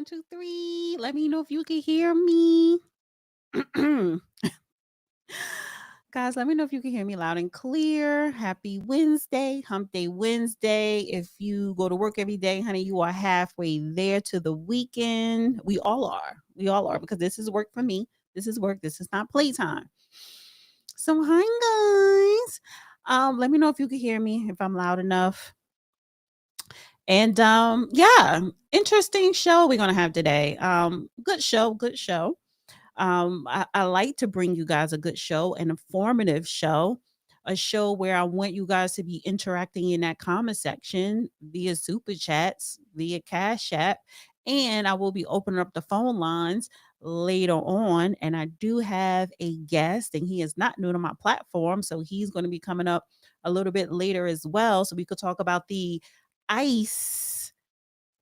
One, two, three. Let me know if you can hear me. Guys, let me know if you can hear me loud and clear. Happy Wednesday, Hump Day Wednesday. If you go to work every day, honey, you are halfway there to the weekend. We all are. We all are because this is work for me. This is work. This is not playtime. So, hi, guys. Let me know if you can hear me, if I'm loud enough. And yeah, interesting show we're gonna have today. Good show, good show. I like to bring you guys a good show, an informative show, a show where I want you guys to be interacting in that comment section via super chats, via Cash App, and I will be opening up the phone lines later on. And I do have a guest, and he is not new to my platform, so he's going to be coming up a little bit later as well, so we could talk about the ICE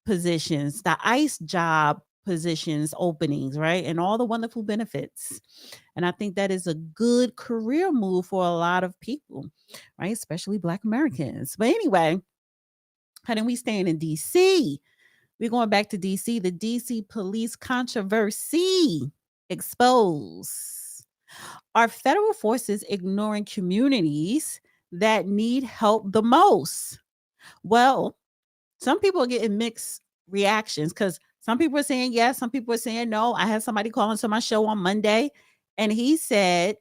positions, the ICE job positions openings, right? And all the wonderful benefits. And I think that is a good career move for a lot of people, right? Especially Black Americans. But anyway, honey, we staying in DC. We're going back to DC. The DC police controversy exposed. Are federal forces ignoring communities that need help the most? Well, some people are getting mixed reactions because some people are saying yes, some people are saying no. I had somebody call into my show on Monday and he said,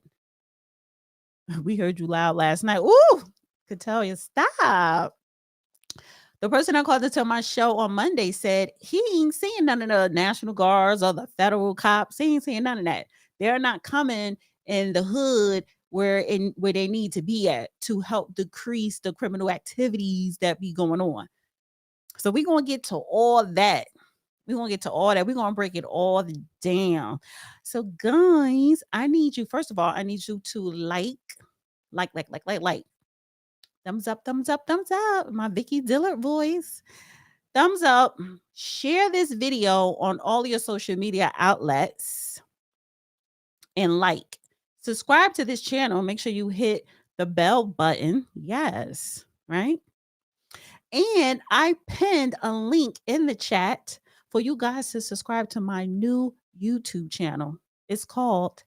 we heard you loud last night. Ooh, could tell you, stop. The person I called into my show on Monday said he ain't seeing none of the National Guards or the federal cops. He ain't seeing none of that. They're not coming in the hood where they need to be at to help decrease the criminal activities that be going on. So we're gonna get to all that. We're gonna get to all that. We're gonna break it all down. So, guys, I need you, first of all, I need you to like. Thumbs up, thumbs up, thumbs up. My Vicky Dillard voice. Thumbs up. Share this video on all your social media outlets and like. Subscribe to this channel. Make sure you hit the bell button. Yes, right? And I pinned a link in the chat for you guys to subscribe to my new YouTube channel. It's called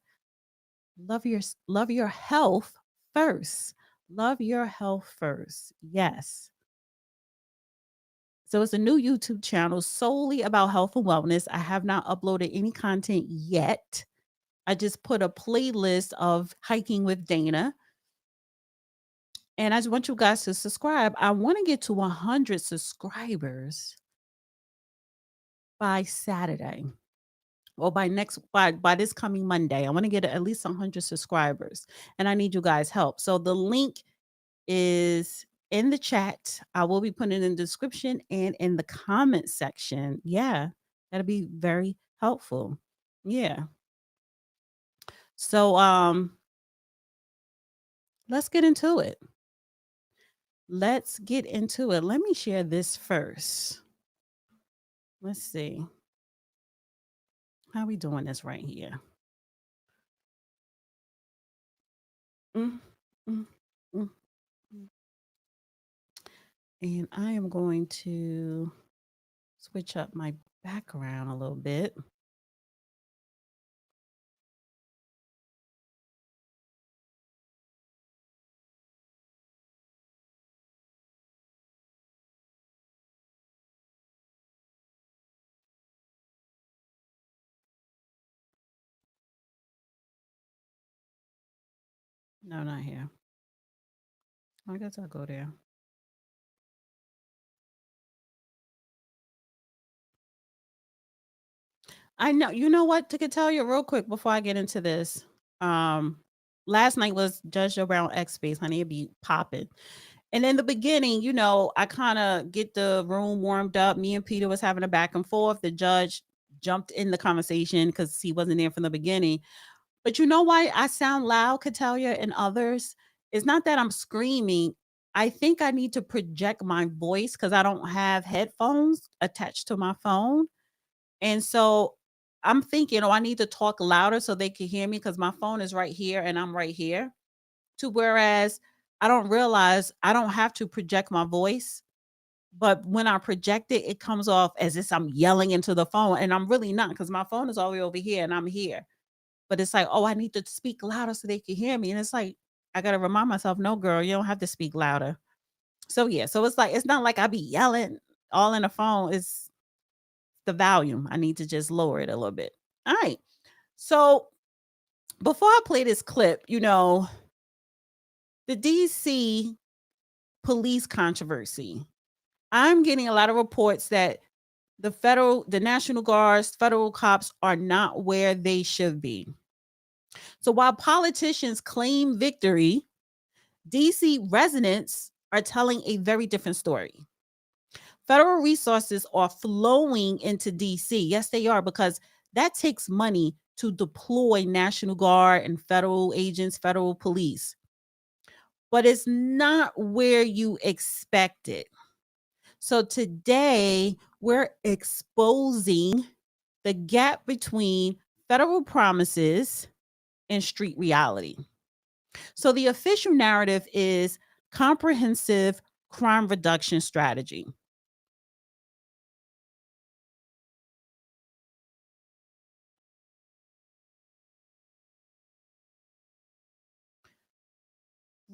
Love Your Health First. Love Your Health First. Yes. So it's a new YouTube channel solely about health and wellness. I have not uploaded any content yet. I just put a playlist of hiking with Dana. And I just want you guys to subscribe. I want to get to 100 subscribers by Saturday or by this coming Monday. I want to get at least 100 subscribers and I need you guys help. So the link is in the chat. I will be putting it in the description and in the comment section. Yeah, that'll be very helpful. Yeah. So let's get into it. Let's get into it. Let me share this first. Let's see. How we doing this right here? Mm, mm, mm, mm. And I am going to switch up my background a little bit. No, not here. I guess I'll go there. I know. You know what? To tell you real quick before I get into this. Um, Last night was Judge Joe Brown X Space, honey. It be popping. And in the beginning, I kind of get the room warmed up. Me and Peter was having a back and forth. The judge jumped in the conversation because he wasn't there from the beginning. But you know why I sound loud, Catalia, and others? It's not that I'm screaming. I think I need to project my voice because I don't have headphones attached to my phone. And so I'm thinking, oh, I need to talk louder so they can hear me because my phone is right here and I'm right here. To whereas I don't realize I don't have to project my voice But when I project it, it comes off as if I'm yelling into the phone, and I'm really not, because my phone is all the way over here and I'm here. But it's like, oh, I need to speak louder so they can hear me. And it's like, I got to remind myself, no, girl, you don't have to speak louder. So yeah, so it's like, it's not like I be yelling all in the phone. It's the volume. I need to just lower it a little bit. All right. So before I play this clip, the DC police controversy, I'm getting a lot of reports that the National Guards, federal cops are not where they should be. So while politicians claim victory, DC residents are telling a very different story. Federal resources are flowing into DC. Yes, they are, because that takes money to deploy National Guard and federal agents, federal police. But it's not where you expect it. So today we're exposing the gap between federal promises and street reality. So the official narrative is comprehensive crime reduction strategy.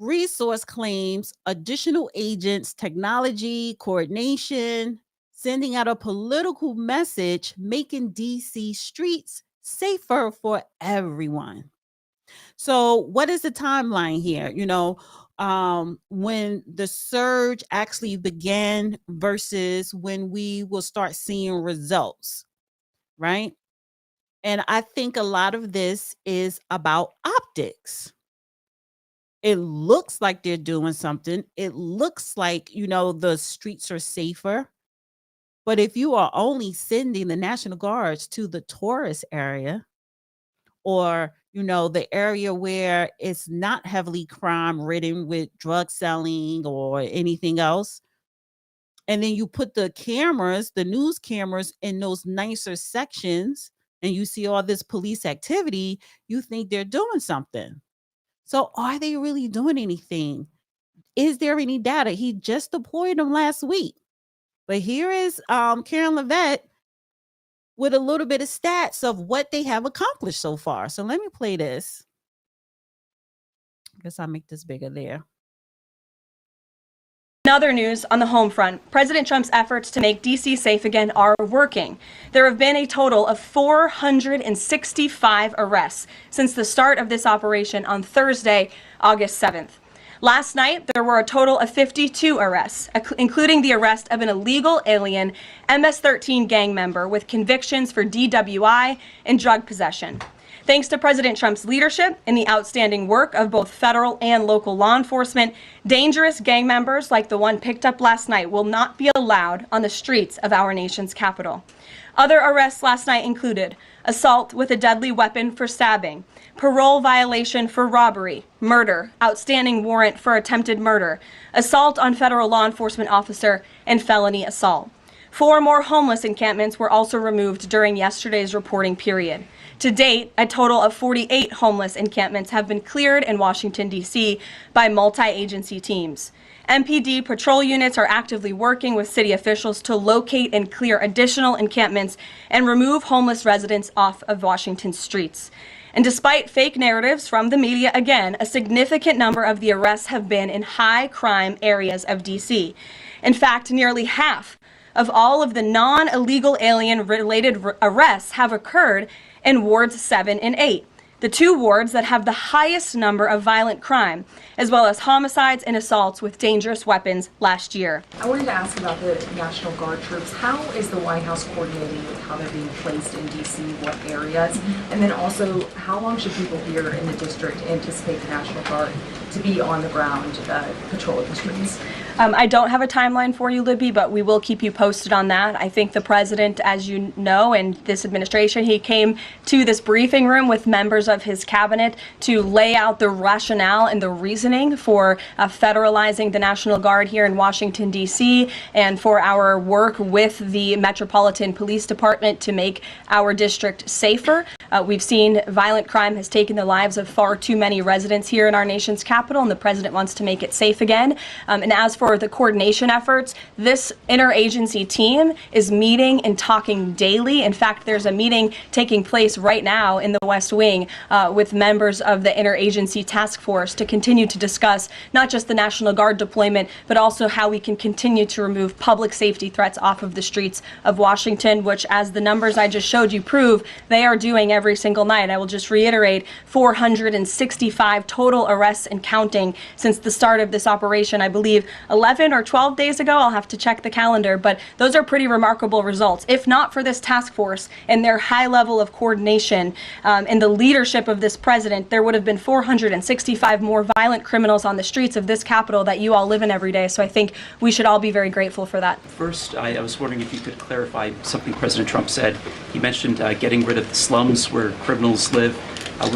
Resource claims additional agents, technology, coordination, sending out a political message, making DC streets safer for everyone. So, what is the timeline here? When the surge actually began versus when we will start seeing results, right? And I think a lot of this is about optics. It looks like they're doing something. It looks like, the streets are safer. But if you are only sending the National Guards to the tourist area, or the area where it's not heavily crime ridden with drug selling or anything else, and then you put the news cameras in those nicer sections, and you see all this police activity, you think they're doing something. So are they really doing anything? Is there any data? He just deployed them last week. But here is Karen Levette with a little bit of stats of what they have accomplished so far. So let me play this. I guess I'll make this bigger there. In other news, on the home front, President Trump's efforts to make D.C. safe again are working. There have been a total of 465 arrests since the start of this operation on Thursday, August 7th. Last night, there were a total of 52 arrests, including the arrest of an illegal alien MS-13 gang member with convictions for DWI and drug possession. Thanks to President Trump's leadership and the outstanding work of both federal and local law enforcement, dangerous gang members like the one picked up last night will not be allowed on the streets of our nation's capital. Other arrests last night included assault with a deadly weapon for stabbing, parole violation for robbery, murder, outstanding warrant for attempted murder, assault on federal law enforcement officer, and felony assault. 4 more homeless encampments were also removed during yesterday's reporting period. To date, a total of 48 homeless encampments have been cleared in Washington, D.C. by multi-agency teams. MPD patrol units are actively working with city officials to locate and clear additional encampments and remove homeless residents off of Washington's streets. And despite fake narratives from the media, again, a significant number of the arrests have been in high crime areas of D.C. In fact, nearly half of all of the non-illegal alien-related arrests have occurred in wards 7 and 8, the 2 wards that have the highest number of violent crime, as well as homicides and assaults with dangerous weapons last year. I wanted to ask about the National Guard troops. How is the White House coordinating with how they're being placed in D.C., what areas? And then also, how long should people here in the district anticipate the National Guard to be on the ground patrolling the streets? I don't have a timeline for you, Libby, but we will keep you posted on that. I think the president, as you know, and this administration, he came to this briefing room with members of his cabinet to lay out the rationale and the reasoning for federalizing the National Guard here in Washington, D.C., and for our work with the Metropolitan Police Department to make our district safer. We've seen violent crime has taken the lives of far too many residents here in our nation's capital, and the president wants to make it safe again. And as for the coordination efforts, this interagency team is meeting and talking daily. In fact, there's a meeting taking place right now in the West Wing with members of the interagency task force to continue to discuss not just the National Guard deployment, but also how we can continue to remove public safety threats off of the streets of Washington, which, as the numbers I just showed you prove, they are doing every single night. I will just reiterate, 465 total arrests and counting since the start of this operation. I believe 11 or 12 days ago. I'll have to check the calendar, but those are pretty remarkable results. If not for this task force and their high level of coordination and the leadership of this president, there would have been 465 more violent criminals on the streets of this capital that you all live in every day. So I think we should all be very grateful for that. First, I was wondering if you could clarify something President Trump said. He mentioned getting rid of the slums where criminals live.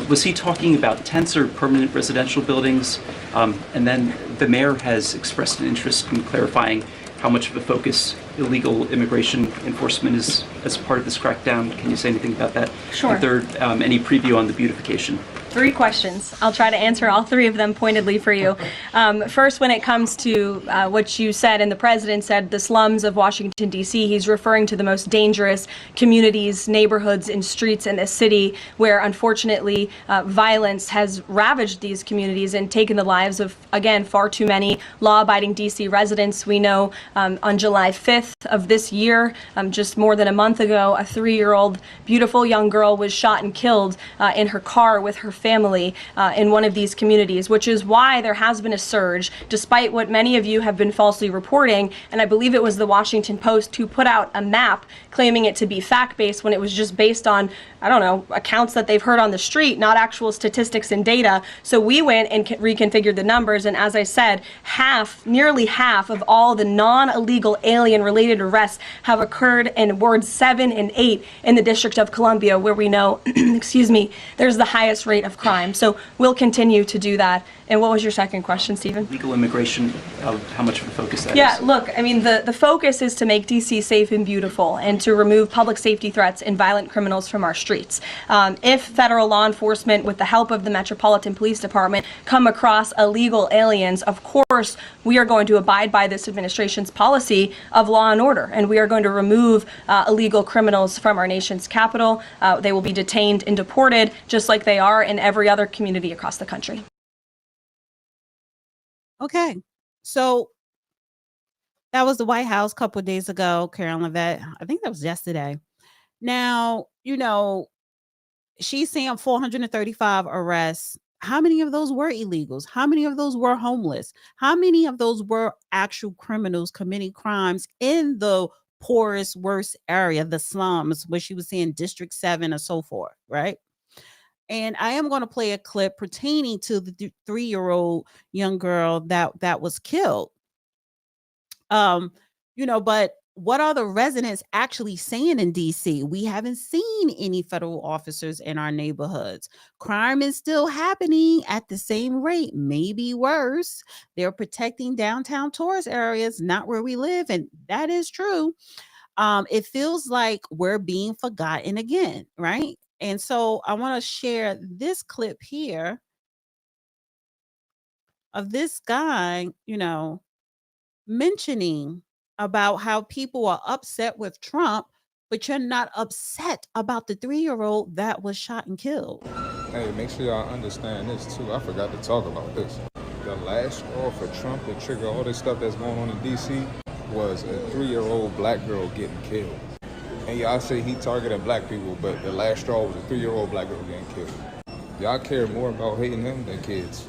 Was he talking about tents or permanent residential buildings? And then the mayor has expressed an interest in clarifying how much of a focus illegal immigration enforcement is as part of this crackdown. Can you say anything about that? Sure. And third, any preview on the beautification? 3 questions. I'll try to answer all 3 of them pointedly for you. First, when it comes to what you said, and the president said, the slums of Washington, D.C., he's referring to the most dangerous communities, neighborhoods, and streets in this city where, unfortunately, violence has ravaged these communities and taken the lives of, again, far too many law-abiding D.C. residents. We know on July 5th of this year, just more than a month ago, a 3-year-old beautiful young girl was shot and killed in her car with her family in one of these communities, which is why there has been a surge, despite what many of you have been falsely reporting. And I believe it was the Washington Post who put out a map claiming it to be fact-based when it was just based on, I don't know, accounts that they've heard on the street, not actual statistics and data. So we went and reconfigured the numbers, and as I said, nearly half of all the non-illegal alien-related arrests have occurred in wards 7 and 8 in the District of Columbia, where we know, excuse me, there's the highest rate of crime. So we'll continue to do that. And what was your second question, Stephen? Legal immigration, how much of a focus that is? Yeah, look, I mean, the focus is to make D.C. safe and beautiful and to remove public safety threats and violent criminals from our streets. If federal law enforcement, with the help of the Metropolitan Police Department, come across illegal aliens, of course, we are going to abide by this administration's policy of law and order, and we are going to remove illegal criminals from our nation's capital. They will be detained and deported, just like they are in every other community across the country. Okay, so that was the White House a couple of days ago, Carolyn Levitt. I think that was yesterday. Now, she's saying 435 arrests. How many of those were illegals? How many of those were homeless? How many of those were actual criminals committing crimes in the poorest, worst area, the slums, where she was saying District 7 or so forth, right? And I am going to play a clip pertaining to the 3-year-old young girl that was killed. But what are the residents actually saying in DC? We haven't seen any federal officers in our neighborhoods. Crime is still happening at the same rate, maybe worse. They're protecting downtown tourist areas, not where we live. And that is true. It feels like we're being forgotten again, right? And so I want to share this clip here of this guy, mentioning about how people are upset with Trump, but you're not upset about the 3-year-old that was shot and killed. Hey, make sure y'all understand this too. I forgot to talk about this. The last straw for Trump to trigger all this stuff that's going on in DC was a 3-year-old black girl getting killed. And y'all say he targeted black people, but the last straw was a 3-year-old black girl getting killed. Y'all care more about hating him than kids.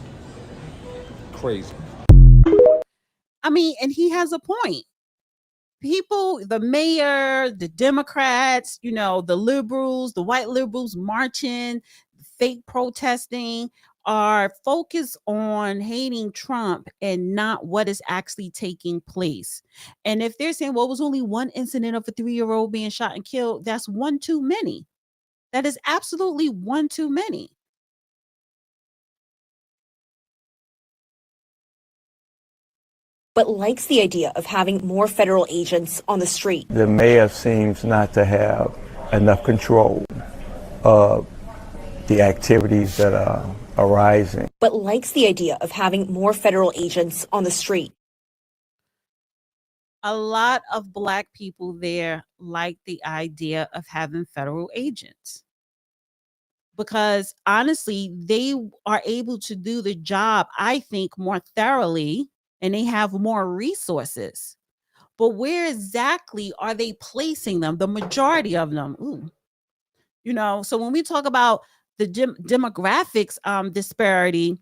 Crazy. I mean, and he has a point. People, the mayor, the Democrats, the liberals, the white liberals marching, fake protesting, are focused on hating Trump and not what is actually taking place. And if they're saying, well, it was only one incident of a 3-year-old being shot and killed, that's one too many. That is absolutely one too many. But likes the idea of having more federal agents on the street. The mayor seems not to have enough control of the activities that are arising. But likes the idea of having more federal agents on the street. A lot of Black people there like the idea of having federal agents because honestly, they are able to do the job, I think, more thoroughly and they have more resources. But where exactly are they placing them? The majority of them. Ooh. So when we talk about the demographics disparity,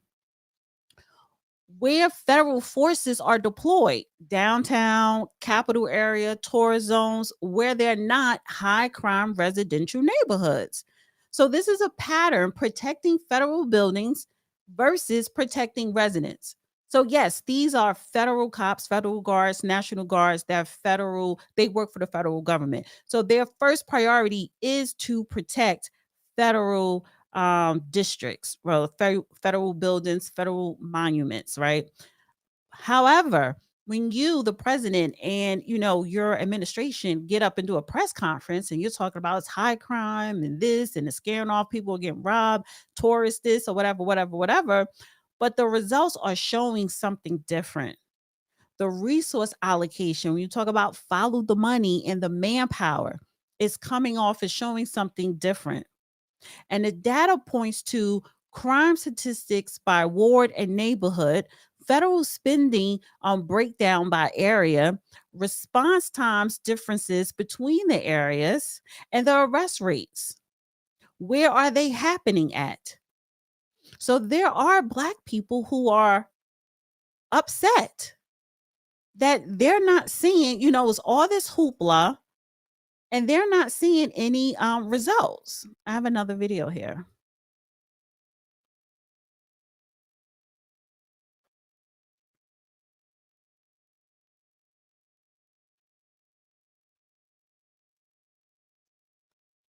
where federal forces are deployed, downtown, capital area, tourist zones, where they're not high crime residential neighborhoods. So this is a pattern protecting federal buildings versus protecting residents. So yes, these are federal cops, federal guards, national guards that they work for the federal government. So their first priority is to protect federal districts, well, federal buildings, federal monuments, right? However, when you, the president, and your administration get up and do a press conference and you're talking about it's high crime and this and it's scaring off people getting robbed, tourists, this or whatever, but the results are showing something different. The resource allocation, when you talk about follow the money and the manpower, is coming off as showing something different. And the data points to crime statistics by ward and neighborhood, federal spending breakdown by area, response times differences between the areas, and the arrest rates. Where are they happening at? So there are Black people who are upset that they're not seeing, it's all this hoopla and they're not seeing any results. I have another video here.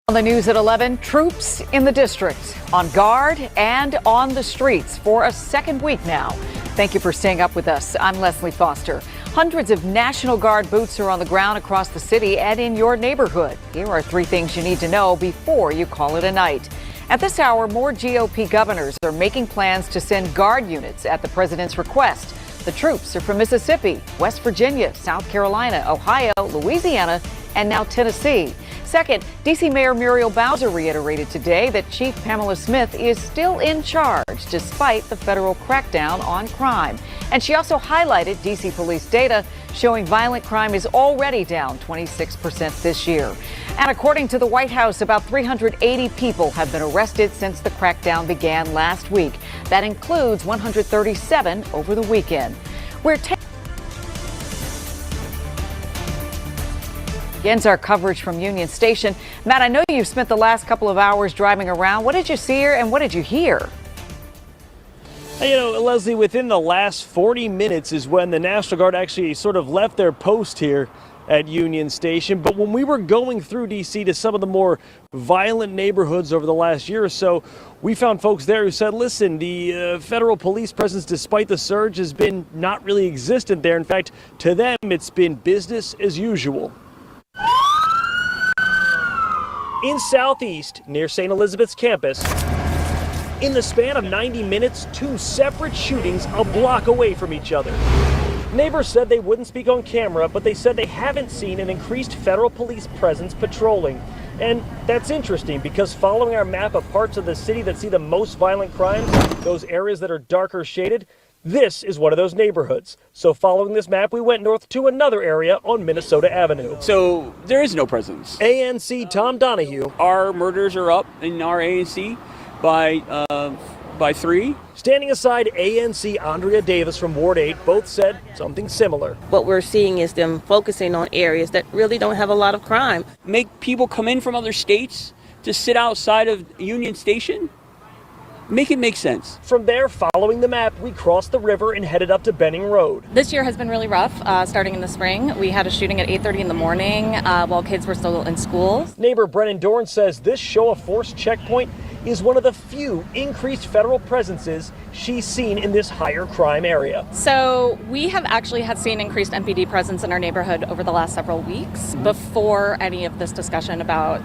On the news at 11, troops in the district on guard and on the streets for a second week now. Thank you for staying up with us. I'm Leslie Foster. Hundreds of National Guard boots are on the ground across the city and in your neighborhood. Here are 3 things you need to know before you call it a night. At this hour, more GOP governors are making plans to send guard units at the president's request. The troops are from Mississippi, West Virginia, South Carolina, Ohio, Louisiana, and now Tennessee. Second, D.C. Mayor Muriel Bowser reiterated today that Chief Pamela Smith is still in charge despite the federal crackdown on crime. And she also highlighted D.C. police data showing violent crime is already down 26% this year. And according to the White House, about 380 people have been arrested since the crackdown began last week. That includes 137 over the weekend. Begins our coverage from Union Station. Matt, I know you've spent the last couple of hours driving around. What did you see here and what did you hear? Leslie, within the last 40 minutes is when the National Guard actually sort of left their post here at Union Station. But when we were going through D.C. to some of the more violent neighborhoods over the last year or so, we found folks there who said, listen, the federal police presence, despite the surge, has been not really existent there. In fact, to them, it's been business as usual. In Southeast, near St. Elizabeth's campus, in the span of 90 minutes, 2 separate shootings a block away from each other. Neighbors said they wouldn't speak on camera, but they said they haven't seen an increased federal police presence patrolling. And that's interesting because following our map of parts of the city that see the most violent crimes, those areas that are darker shaded, this is one of those neighborhoods. So following this map, we went north to another area on Minnesota Avenue. So there is no presence. ANC Tom Donahue. Our murders are up in our ANC by 3. Standing aside ANC Andrea Davis from Ward 8 both said something similar. What we're seeing is them focusing on areas that really don't have a lot of crime. Make people come in from other states to sit outside of Union Station? Make it make sense. From there, following the map, we crossed the river and headed up to Benning Road. This year has been really rough, starting in the spring. We had a shooting at 8:30 in the morning while kids were still in school. Neighbor Brennan Dorn says this show of force checkpoint is one of the few increased federal presences she's seen in this higher crime area. So we have actually seen increased MPD presence in our neighborhood over the last several weeks before any of this discussion about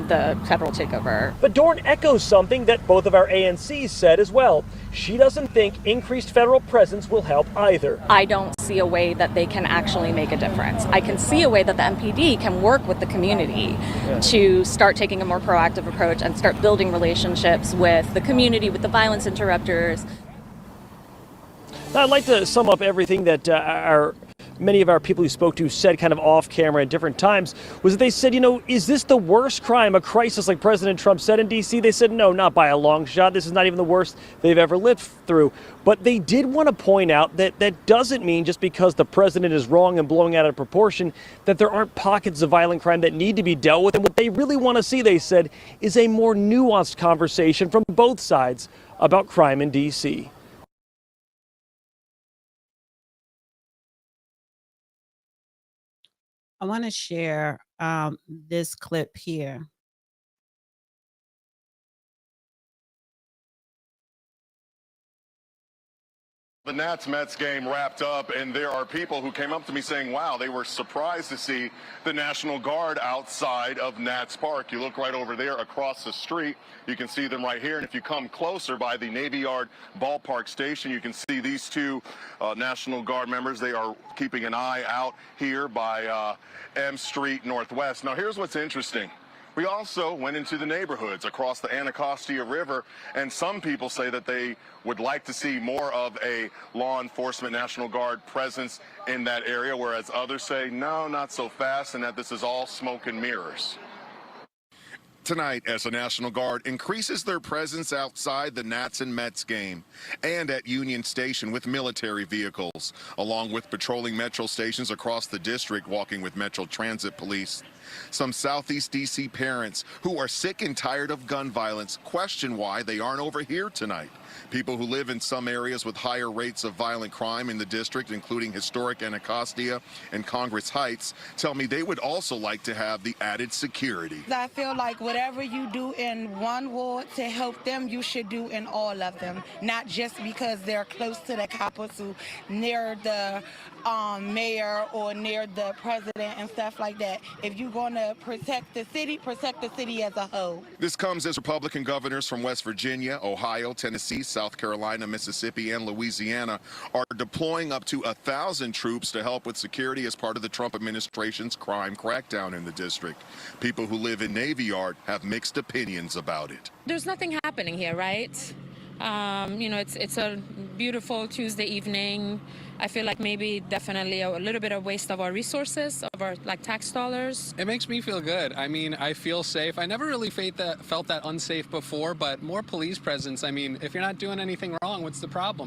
the federal takeover. But Dorn echoes something that both of our ANCs said as well. She doesn't think increased federal presence will help either. I don't see a way that they can actually make a difference. I can see a way that the MPD can work with the community to start taking a more proactive approach and start building relationships with the community, with the violence interrupters. Now, I'd like to sum up everything that many of our people who spoke to said kind of off camera at different times, was that they said, is this the worst crime, a crisis like President Trump said in D.C.? They said, no, not by a long shot. This is not even the worst they've ever lived through. But they did want to point out that that doesn't mean just because the president is wrong and blowing out of proportion that there aren't pockets of violent crime that need to be dealt with. And what they really want to see, they said, is a more nuanced conversation from both sides about crime in D.C. I want to share this clip here. The Nats-Mets game wrapped up, and there are people who came up to me saying, wow, they were surprised to see the National Guard outside of Nats Park. You look right over there across the street, you can see them right here. And if you come closer by the Navy Yard ballpark station, you can see these two National Guard members. They are keeping an eye out here by M Street Northwest. Now, here's what's interesting. We also went into the neighborhoods across the Anacostia River, and some people say that they would like to see more of a law enforcement National Guard presence in that area, whereas others say, no, not so fast, and that this is all smoke and mirrors. Tonight, as the National Guard increases their presence outside the Nats and Mets game and at Union Station with military vehicles, along with patrolling Metro stations across the district, walking with Metro Transit Police. Some Southeast D.C. parents who are sick and tired of gun violence question why they aren't over here tonight. People who live in some areas with higher rates of violent crime in the district, including historic Anacostia and Congress Heights, tell me they would also like to have the added security. I feel like whatever you do in one ward to help them, you should do in all of them, not just because they're close to the capital, near the mayor or near the president and stuff like that. If you're going to protect the city as a whole. This comes as Republican governors from West Virginia, Ohio, Tennessee, South Carolina, Mississippi, and Louisiana are deploying up to 1,000 troops to help with security as part of the Trump administration's crime crackdown in the district. People who live in Navy Yard have mixed opinions about it. There's nothing happening here, right? It's a beautiful Tuesday evening. I feel like maybe definitely a little bit of waste of our resources, of our tax dollars. It makes me feel good. I mean, I feel safe. I never really felt that unsafe before, but more police presence. I mean, if you're not doing anything wrong, what's the problem?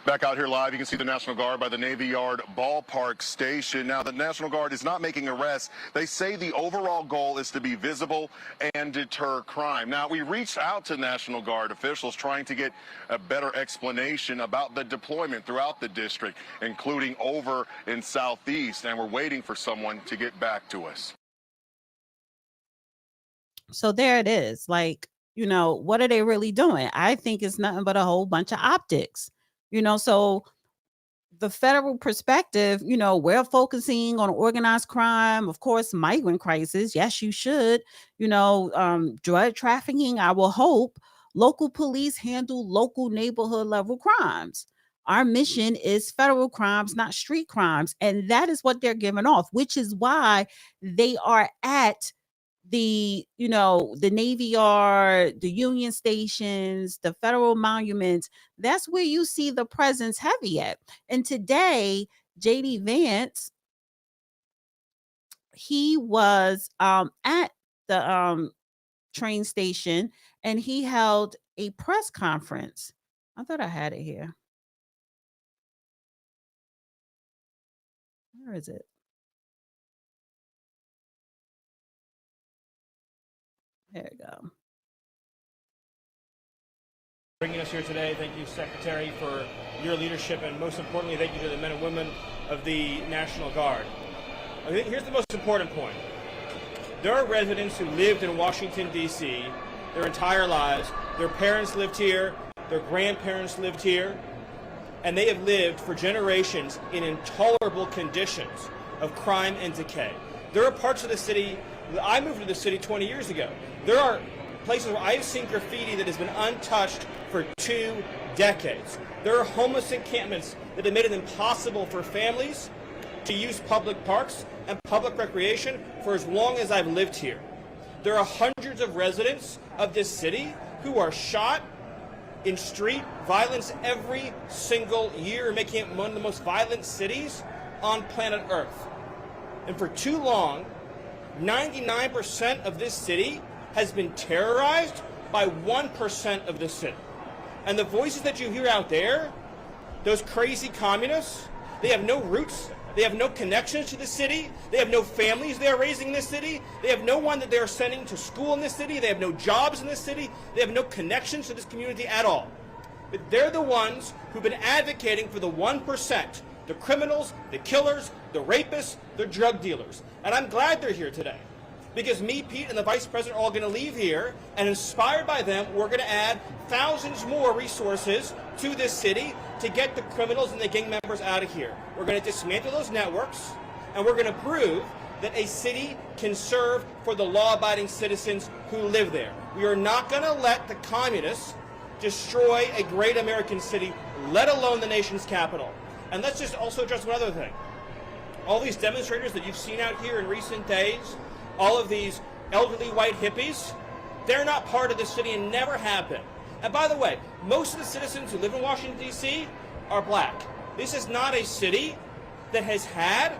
Back out here live, you can see the National Guard by the Navy Yard ballpark station. Now, the National Guard is not making arrests. They say the overall goal is to be visible and deter crime. Now, we reached out to National Guard officials trying to get a better explanation about the deployment throughout the district, including over in Southeast, and we're waiting for someone to get back to us. So there it is. What are they really doing? I think it's nothing but a whole bunch of optics. So the federal perspective, we're focusing on organized crime, of course, migrant crisis. Yes, you should, drug trafficking. I will hope local police handle local neighborhood level crimes. Our mission is federal crimes, not street crimes. And that is what they're giving off, which is why they are at the Navy Yard, the Union stations, the federal monuments. That's where you see the presence heavy at. And today, J.D. Vance, he was at the train station, and he held a press conference. I thought I had it here. Where is it? There we go. Bringing us here today, thank you, Secretary, for your leadership, and most importantly, thank you to the men and women of the National Guard. Here's the most important point. There are residents who lived in Washington, D.C. their entire lives. Their parents lived here, their grandparents lived here, and they have lived for generations in intolerable conditions of crime and decay. There are parts of the city, I moved to the city 20 years ago. There are places where I've seen graffiti that has been untouched for 2 decades. There are homeless encampments that have made it impossible for families to use public parks and public recreation for as long as I've lived here. There are hundreds of residents of this city who are shot in street violence every single year, making it one of the most violent cities on planet Earth. And for too long, 99% of this city has been terrorized by 1% of the city. And the voices that you hear out there, those crazy communists, they have no roots, they have no connections to the city, they have no families they are raising in this city, they have no one that they are sending to school in this city, they have no jobs in this city, they have no connections to this community at all. But they're the ones who've been advocating for the 1%, the criminals, the killers, the rapists, the drug dealers. And I'm glad they're here today. Because me, Pete, and the Vice President are all going to leave here, and inspired by them, we're going to add thousands more resources to this city to get the criminals and the gang members out of here. We're going to dismantle those networks, and we're going to prove that a city can serve for the law-abiding citizens who live there. We are not going to let the communists destroy a great American city, let alone the nation's capital. And let's just also address one other thing. All these demonstrators that you've seen out here in recent days, all of these elderly white hippies, they're not part of the city and never have been. And by the way, most of the citizens who live in Washington, D.C. are black. This is not a city that has had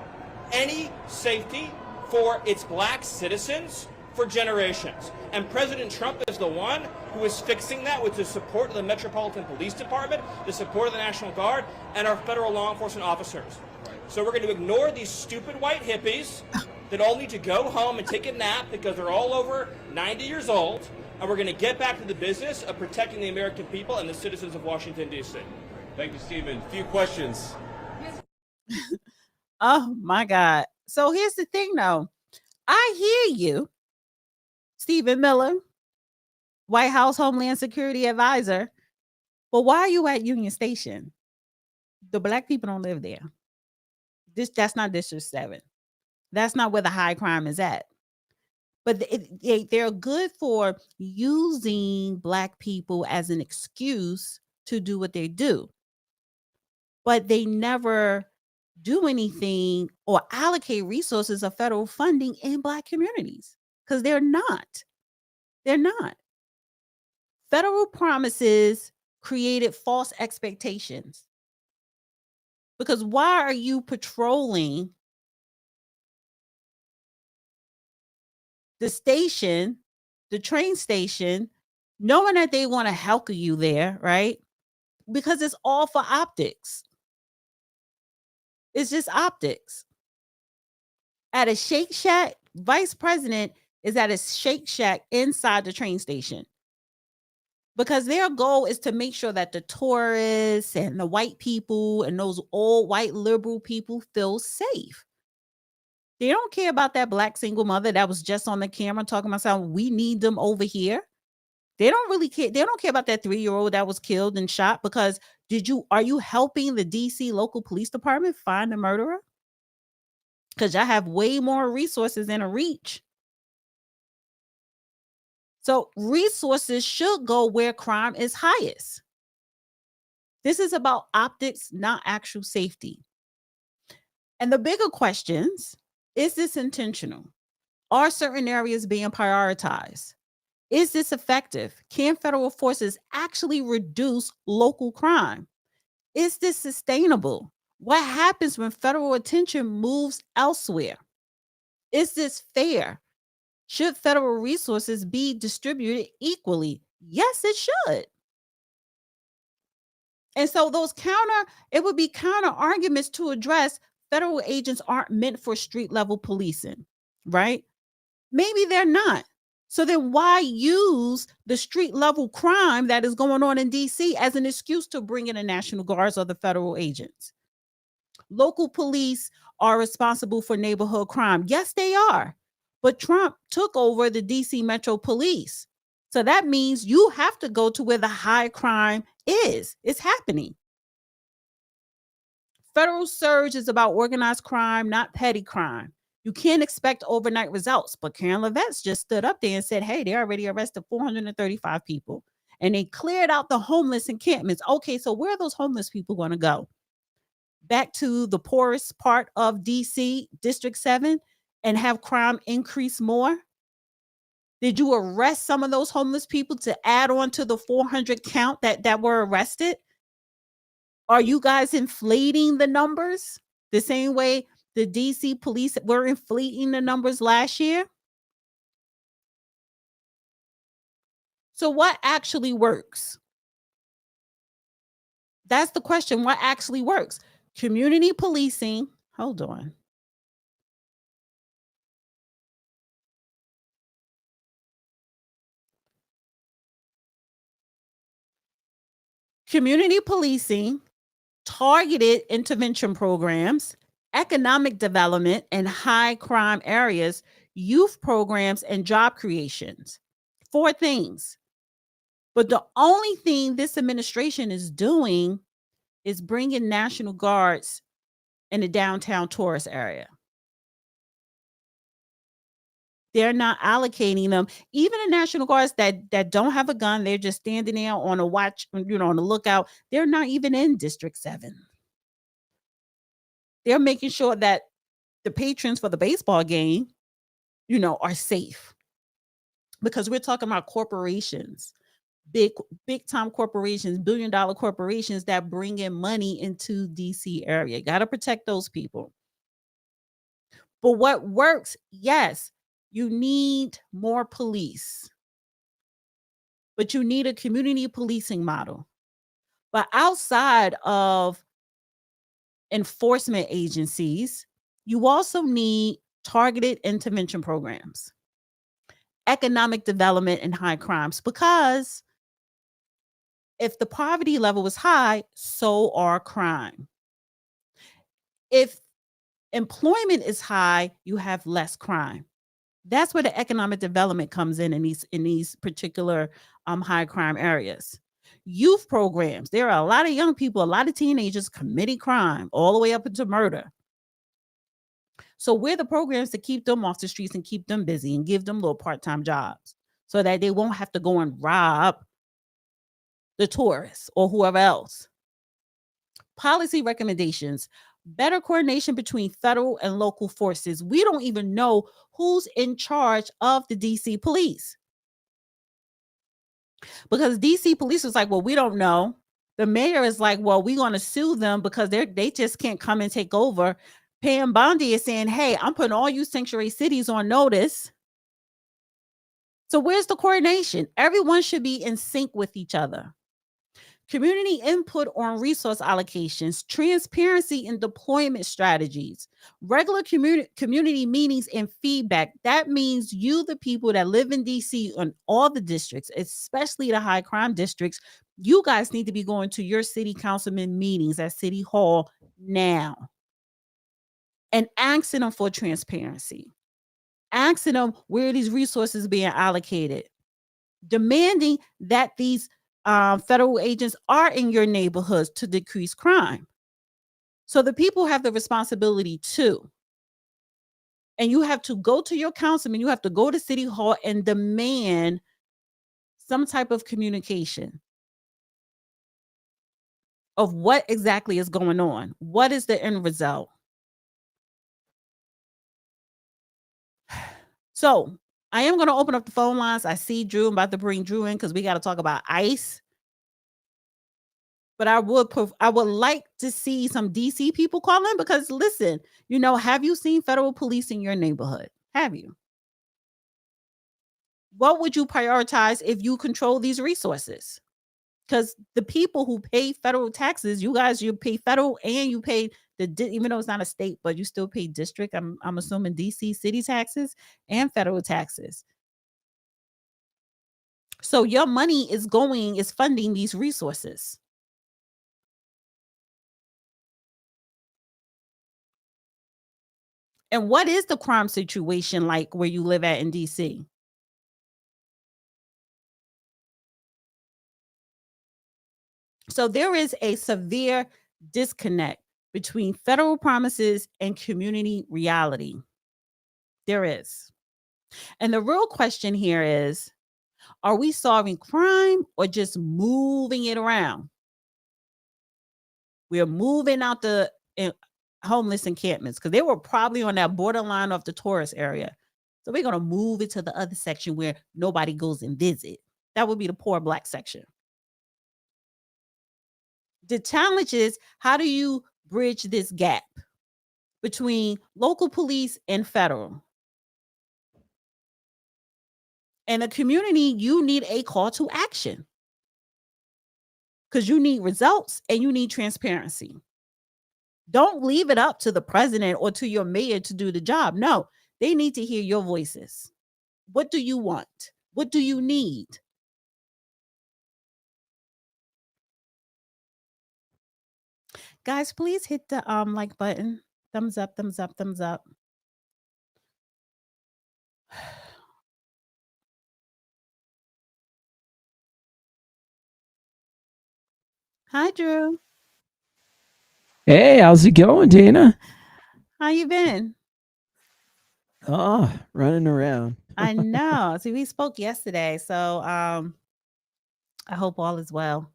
any safety for its black citizens for generations. And President Trump is the one who is fixing that with the support of the Metropolitan Police Department, the support of the National Guard, and our federal law enforcement officers. So we're going to ignore these stupid white hippies that all need to go home and take a nap because they're all over 90 years old, and we're going to get back to the business of protecting the American people and the citizens of Washington, D.C. Thank you, Stephen. A few questions. Oh, my God. So here's the thing, though. I hear you, Stephen Miller, White House Homeland Security Advisor, but why are you at Union Station? The black people don't live there. That's not District 7. That's not where the high crime is at. But they're good for using black people as an excuse to do what they do. But they never do anything or allocate resources of federal funding in black communities because they're not. They're not. Federal promises created false expectations. Because why are you patrolling the station, the train station, knowing that they want to help you there, right? Because it's all for optics. It's just optics. At a Shake Shack, vice president is at a Shake Shack inside the train station. Because their goal is to make sure that the tourists and the white people and those old white liberal people feel safe. They don't care about that black single mother that was just on the camera talking about something. We need them over here. They don't really care. They don't care about that 3-year-old that was killed and shot because are you helping the DC local police department find the murderer? Because y'all have way more resources and a reach. So resources should go where crime is highest. This is about optics, not actual safety. And the bigger questions, is this intentional? Are certain areas being prioritized? Is this effective? Can federal forces actually reduce local crime? Is this sustainable? What happens when federal attention moves elsewhere? Is this fair? Should federal resources be distributed equally? Yes, it should. And so it would be counter arguments to address federal agents aren't meant for street level policing, right? Maybe they're not. So then why use the street level crime that is going on in DC as an excuse to bring in the National Guards or the federal agents? Local police are responsible for neighborhood crime. Yes, they are. But Trump took over the DC Metro Police. So that means you have to go to where the high crime is. It's happening. Federal surge is about organized crime, not petty crime. You can't expect overnight results. But Karen LaVette just stood up there and said, hey, they already arrested 435 people. And they cleared out the homeless encampments. Okay, so where are those homeless people going to go? Back to the poorest part of DC, District 7, and have crime increase more? Did you arrest some of those homeless people to add on to the 400 count that were arrested? Are you guys inflating the numbers the same way the DC police were inflating the numbers last year? So what actually works? That's the question. What actually works? Community policing. Hold on. Community policing, targeted intervention programs, economic development in high crime areas, youth programs, and job creations. 4 things. But the only thing this administration is doing is bringing National Guards in the downtown tourist area. They're not allocating them. Even the National Guards that don't have a gun, they're just standing there on a watch, on the lookout. They're not even in District 7. They're making sure that the patrons for the baseball game, are safe. Because we're talking about corporations, big time corporations, billion-dollar corporations that bring in money into DC area. Got to protect those people. But what works? Yes, you need more police. But you need a community policing model. But outside of enforcement agencies, you also need targeted intervention programs, economic development in high crimes, because if the poverty level is high, so are crime. If employment is high, you have less crime. That's where the economic development comes in these particular high crime areas. Youth programs. There are a lot of young people, a lot of teenagers committing crime all the way up into murder. So we're the programs to keep them off the streets and keep them busy and give them little part-time jobs so that they won't have to go and rob the tourists or whoever else. Policy recommendations. Better coordination between federal and local forces. We don't even know who's in charge of the DC police. Because DC police is like, well, we don't know. The mayor is like, well, we're going to sue them because they just can't come and take over. Pam Bondi is saying, hey, I'm putting all you sanctuary cities on notice. So where's the coordination? Everyone should be in sync with each other. Community input on resource allocations, transparency in deployment strategies, regular community meetings and feedback. That means you, the people that live in DC and all the districts, especially the high crime districts, you guys need to be going to your city councilman meetings at City Hall now and asking them for transparency, asking them where these resources being allocated, demanding that these federal agents are in your neighborhoods to decrease crime. So the people have the responsibility too. And you have to go to your councilman, you have to go to City Hall and demand some type of communication of what exactly is going on. What is the end result? So I am going to open up the phone lines. I see Drew. I'm about to bring Drew in because we got to talk about ICE. But I would like to see some DC people call in because listen, have you seen federal police in your neighborhood? Have you? What would you prioritize if you control these resources? Because the people who pay federal taxes, you pay federal and you pay even though it's not a state, but you still pay district. I'm assuming DC city taxes and federal taxes. So your money is funding these resources. And what is the crime situation like where you live at in DC? So there is a severe disconnect between federal promises and community reality. There is. And the real question here is, are we solving crime or just moving it around? We're moving out the homeless encampments because they were probably on that borderline of the tourist area. So we're going to move it to the other section where nobody goes and visit. That would be the poor Black section. The challenge is, how do you bridge this gap between local police and federal? And a community, you need a call to action because you need results and you need transparency. Don't leave it up to the president or to your mayor to do the job. No, they need to hear your voices. What do you want? What do you need? Guys, please hit the like button. Thumbs up, thumbs up, thumbs up. Hi, Drew. Hey, how's it going, Dana? How you been? Oh, running around. I know. See, we spoke yesterday, so I hope all is well.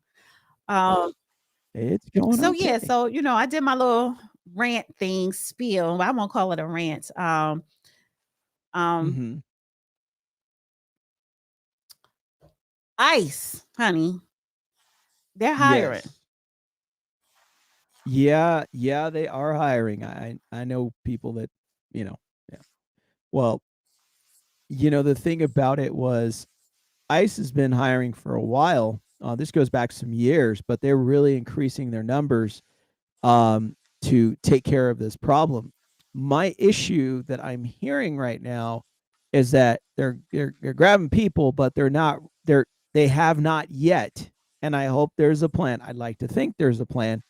It's going So okay. yeah, so I did my little rant thing spiel. I won't call it a rant. Mhm. ICE, honey, they're hiring. Yes. Yeah, they are hiring. I know people that, yeah. Well, the thing about it was ICE has been hiring for a while. This goes back some years, but they're really increasing their numbers to take care of this problem. My issue that I'm hearing right now is that they're grabbing people, but they have not yet. And I hope there's a plan. I'd like to think there's a plan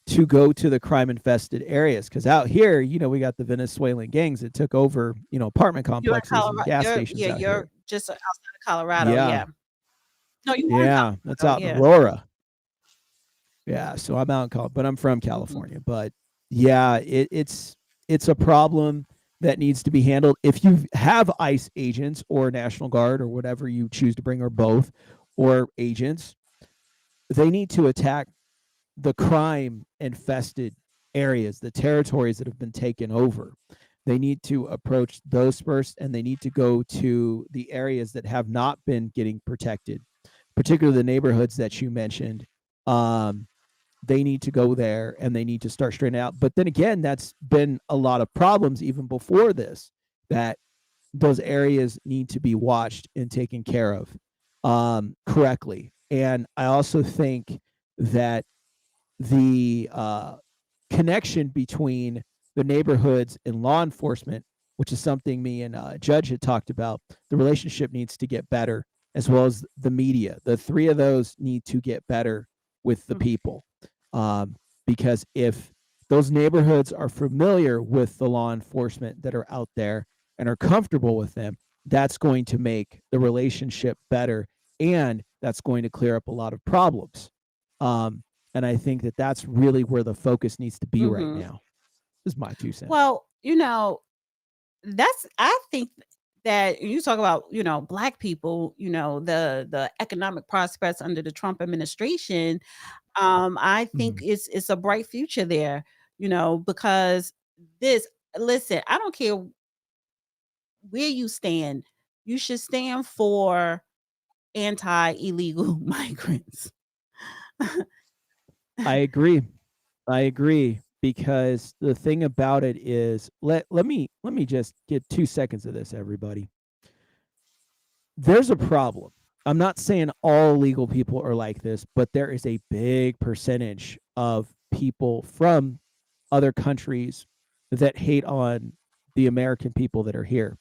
to go to the crime infested areas, because out here, we got the Venezuelan gangs that took over, apartment You're in complexes and Colorado. gas stations out You're here. just outside of Colorado. Yeah. Yeah. No, you are in Yeah, that's Colorado. out in Yeah. Aurora. Yeah, so I'm out in but I'm from California. But yeah, it's a problem that needs to be handled. If you have ICE agents or National Guard or whatever you choose to bring, or both, or agents, they need to attack the crime infested areas, the territories that have been taken over. They need to approach those first, and they need to go to the areas that have not been getting protected, particularly the neighborhoods that you mentioned. They need to go there and they need to start straightening out. But then again, that's been a lot of problems even before this, that those areas need to be watched and taken care of correctly. And I also think that the connection between the neighborhoods and law enforcement, which is something me and Judge had talked about, the relationship needs to get better, as well as the media. The three of those need to get better with the people. Because if those neighborhoods are familiar with the law enforcement that are out there and are comfortable with them, that's going to make the relationship better, and that's going to clear up a lot of problems. And I think that that's really where the focus needs to be right now. This is my 2 cents. Well, I think that you talk about, Black people, the economic prospects under the Trump administration. I think it's a bright future there, because listen, I don't care where you stand, you should stand for anti-illegal migrants. I agree, because the thing about it is, let me just get 2 seconds of this, everybody. There's a problem. I'm not saying all illegal people are like this, but there is a big percentage of people from other countries that hate on the American people that are here.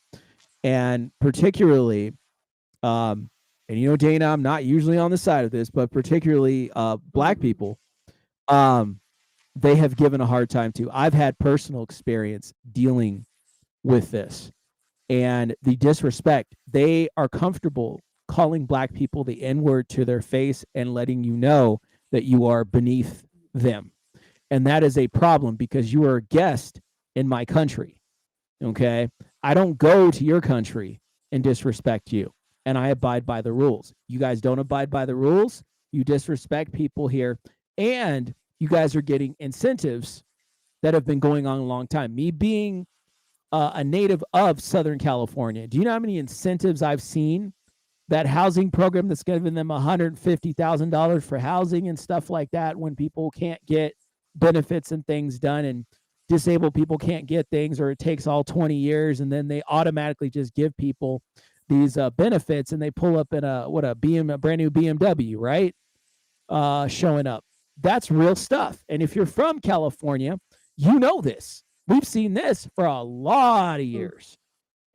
And particularly, and Dana, I'm not usually on the side of this, but particularly Black people, they have given a hard time to. I've had personal experience dealing with this and the disrespect. They are comfortable calling black people the N-word to their face and letting you know that you are beneath them. And that is a problem because you are a guest in my country. Okay. I don't go to your country and disrespect you, and I abide by the rules. You guys don't abide by the rules. You disrespect people here, and you guys are getting incentives that have been going on a long time. Me being a native of Southern California, do you know how many incentives I've seen? That housing program that's giving them $150,000 for housing and stuff like that when people can't get benefits and things done, and disabled people can't get things, or it takes all 20 years, and then they automatically just give people these benefits, and they pull up in a brand new BMW, right? Showing up. That's real stuff. And if you're from California, you know this. We've seen this for a lot of years.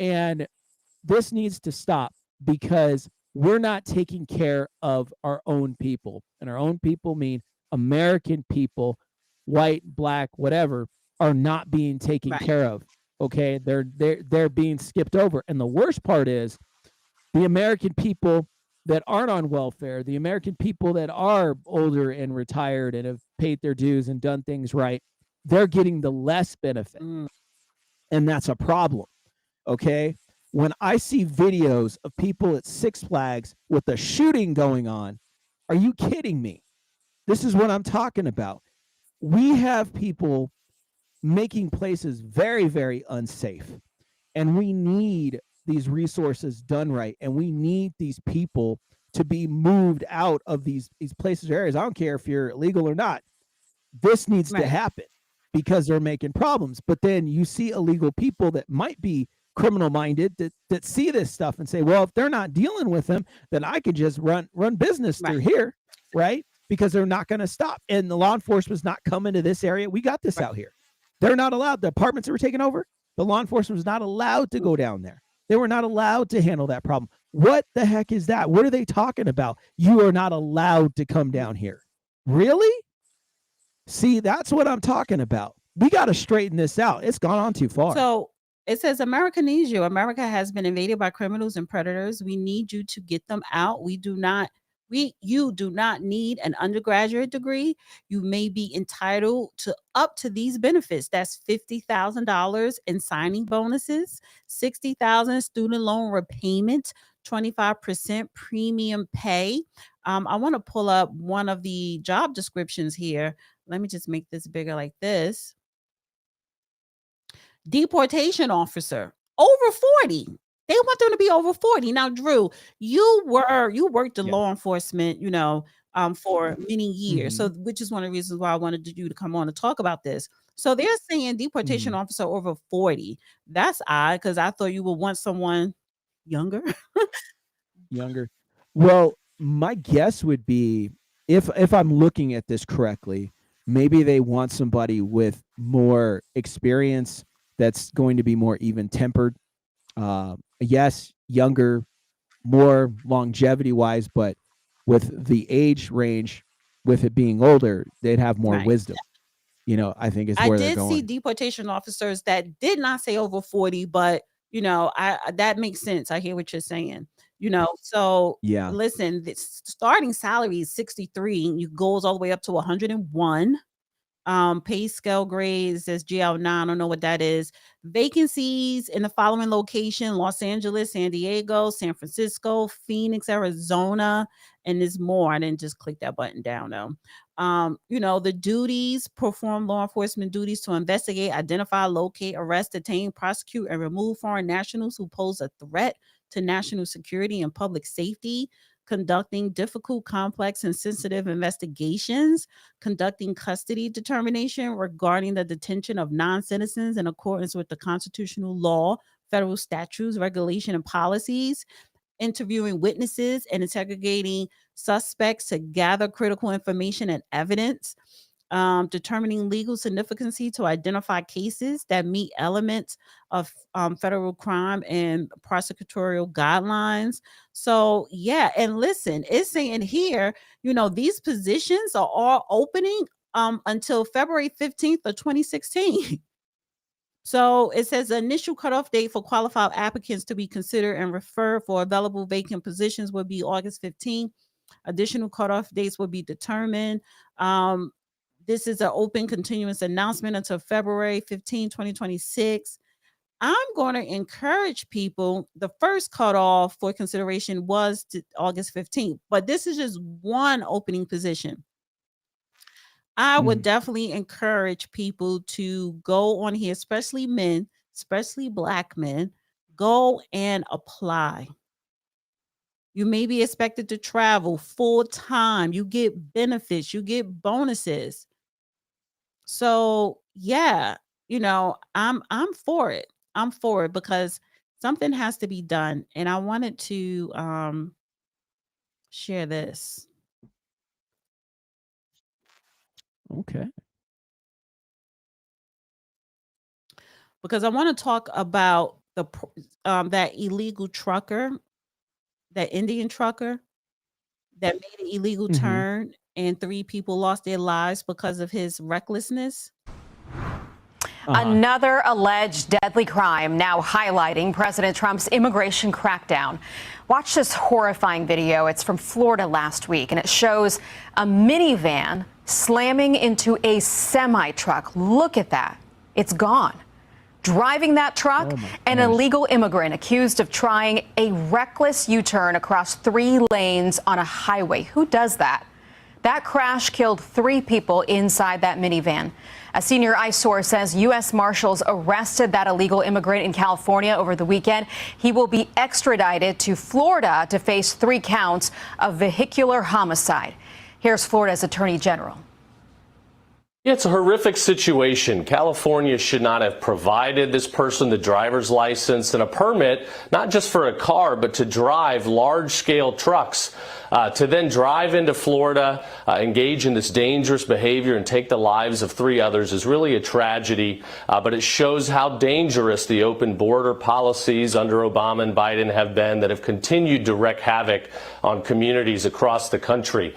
And this needs to stop because we're not taking care of our own people. And our own people mean American people, white, black, whatever, are not being taken care of. Okay? They're being skipped over. And the worst part is the American people that aren't on welfare, the American people that are older and retired and have paid their dues and done things right, they're getting the less benefit. And that's a problem. Okay? When I see videos of people at Six Flags with a shooting going on, are you kidding me? This is what I'm talking about. We have people making places very, very unsafe. And we need these resources done right. And we need these people to be moved out of these places or areas. I don't care if you're illegal or not. This needs to happen because they're making problems. But then you see illegal people that might be criminal minded that see this stuff and say, well, if they're not dealing with them, then I could just run business through here, right? Because they're not going to stop. And the law enforcement's not coming to this area. We got this out here. They're not allowed. The apartments that were taken over, the law enforcement was not allowed to go down there. They were not allowed to handle that problem. What the heck is that? What are they talking about? You are not allowed to come down here. Really? See, that's what I'm talking about. We got to straighten this out. It's gone on too far. So it says America needs you. America has been invaded by criminals and predators. We need you to get them out. You do not need an undergraduate degree. You may be entitled to up to these benefits. That's $50,000 in signing bonuses, $60,000 student loan repayment, 25% premium pay. I want to pull up one of the job descriptions here. Let me just make this bigger like this. Deportation officer, over 40. They want them to be over 40. Now, Drew, you worked in law enforcement, for many years. So, which is one of the reasons why I wanted you to come on and talk about this. So they're saying deportation officer over 40. That's odd because I thought you would want someone younger. Younger. Well, my guess would be if I'm looking at this correctly, maybe they want somebody with more experience that's going to be more even tempered. Yes, younger, more longevity wise, but with the age range, with it being older, they'd have more wisdom. I think is where they're going. I did see deportation officers that did not say over 40, but that makes sense. I hear what you're saying. So yeah. Listen, the starting salary is 63, and it goes all the way up to 101. Pay scale grades says GL9. I don't know what that is. Vacancies in the following location: Los Angeles, San Diego, San Francisco, Phoenix, Arizona, and there's more. I didn't just click that button down though. The duties: perform law enforcement duties to investigate, identify, locate, arrest, detain, prosecute, and remove foreign nationals who pose a threat to national security and public safety, conducting difficult, complex, and sensitive investigations, conducting custody determination regarding the detention of non-citizens in accordance with the constitutional law, federal statutes, regulation, and policies, interviewing witnesses and interrogating suspects to gather critical information and evidence, determining legal significance to identify cases that meet elements of federal crime and prosecutorial guidelines. So, yeah. And listen, it's saying here, these positions are all opening until February 15th of 2016. So it says the initial cutoff date for qualified applicants to be considered and referred for available vacant positions will be August 15th. Additional cutoff dates will be determined. This is an open continuous announcement until February 15, 2026. I'm going to encourage people. The first cutoff for consideration was August 15th, but this is just one opening position. I would definitely encourage people to go on here, especially men, especially Black men, go and apply. You may be expected to travel full time. You get benefits, you get bonuses. So yeah, I'm for it. I'm for it because something has to be done. And I wanted to share this. Okay. Because I want to talk about that illegal trucker, that Indian trucker that made an illegal turn and 3 people lost their lives because of his recklessness. Another alleged deadly crime now highlighting President Trump's immigration crackdown. Watch this horrifying video. It's from Florida last week, and it shows a minivan slamming into a semi-truck. Look at that. It's gone. Driving that truck, an illegal immigrant accused of trying a reckless U-turn across 3 lanes on a highway. Who does that? That crash killed 3 people inside that minivan. A senior ICE source says U.S. Marshals arrested that illegal immigrant in California over the weekend. He will be extradited to Florida to face 3 counts of vehicular homicide. Here's Florida's Attorney General. It's a horrific situation. California should not have provided this person the driver's license and a permit, not just for a car, but to drive large-scale trucks. To then drive into Florida, engage in this dangerous behavior and take the lives of 3 others is really a tragedy, but it shows how dangerous the open border policies under Obama and Biden have been that have continued to wreak havoc on communities across the country.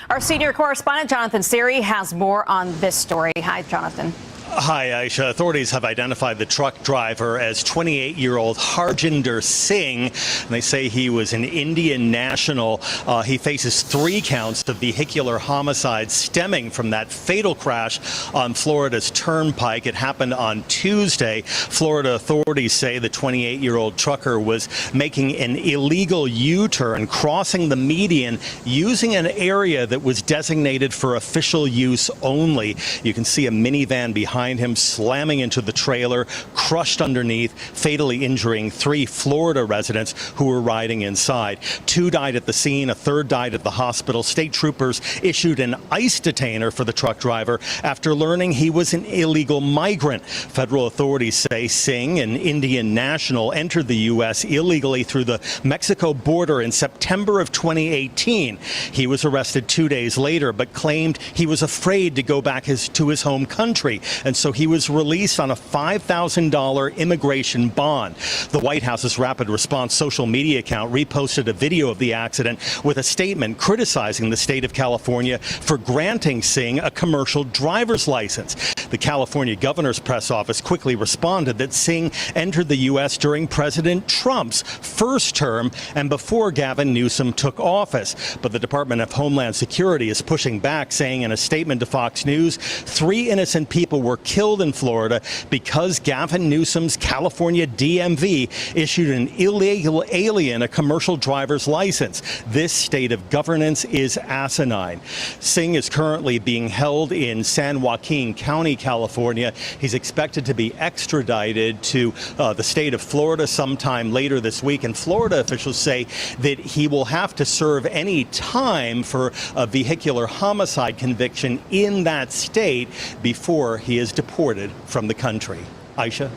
Our senior correspondent, Jonathan Siri, has more on this story. Hi, Jonathan. Hi, Aisha. Authorities have identified the truck driver as 28-year-old Harjinder Singh. And they say he was an Indian national. He faces 3 counts of vehicular homicide stemming from that fatal crash on Florida's Turnpike. It happened on Tuesday. Florida authorities say the 28-year-old trucker was making an illegal U-turn, crossing the median using an area that was designated for official use only. You can see a minivan behind him slamming into the trailer, crushed underneath, fatally injuring 3 Florida residents who were riding inside. 2 died at the scene, a 3rd died at the hospital. State troopers issued an ICE detainer for the truck driver after learning he was an illegal migrant. Federal authorities say Singh, an Indian national, entered the U.S. illegally through the Mexico border in September of 2018. He was arrested 2 days later, but claimed he was afraid to go back to his home country. And so he was released on a $5,000 immigration bond. The White House's rapid response social media account reposted a video of the accident with a statement criticizing the state of California for granting Singh a commercial driver's license. The California governor's press office quickly responded that Singh entered the U.S. during President Trump's first term and before Gavin Newsom took office. But the Department of Homeland Security is pushing back, saying in a statement to Fox News, 3 innocent people were killed in Florida because Gavin Newsom's California DMV issued an illegal alien a commercial driver's license. This state of governance is asinine. Singh is currently being held in San Joaquin County, California. He's expected to be extradited to the state of Florida sometime later this week. And Florida officials say that he will have to serve any time for a vehicular homicide conviction in that state before he is deported from the country. Aisha?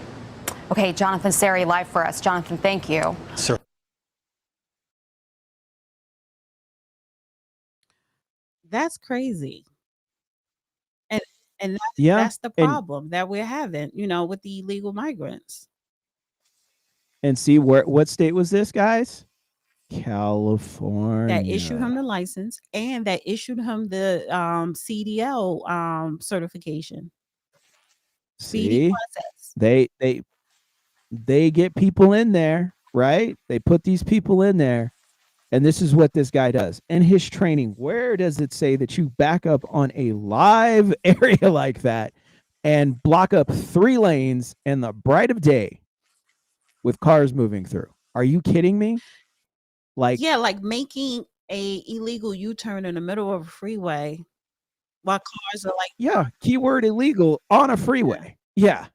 Okay, Jonathan Siri live for us. Jonathan, thank you. Sir. That's crazy. And that's the and- problem that we're having, with the illegal migrants. And see what state was this, guys? California. That issued him the license and that issued him the CDL certification. Speedy See, process. they get people in there, right? They put these people in there, and this is what this guy does. In his training, where does it say that you back up on a live area like that and block up 3 lanes in the bright of day with cars moving through? Are you kidding me? Like, Yeah, like making a illegal U-turn in the middle of a freeway while cars are like yeah, keyword illegal on a freeway. Yeah.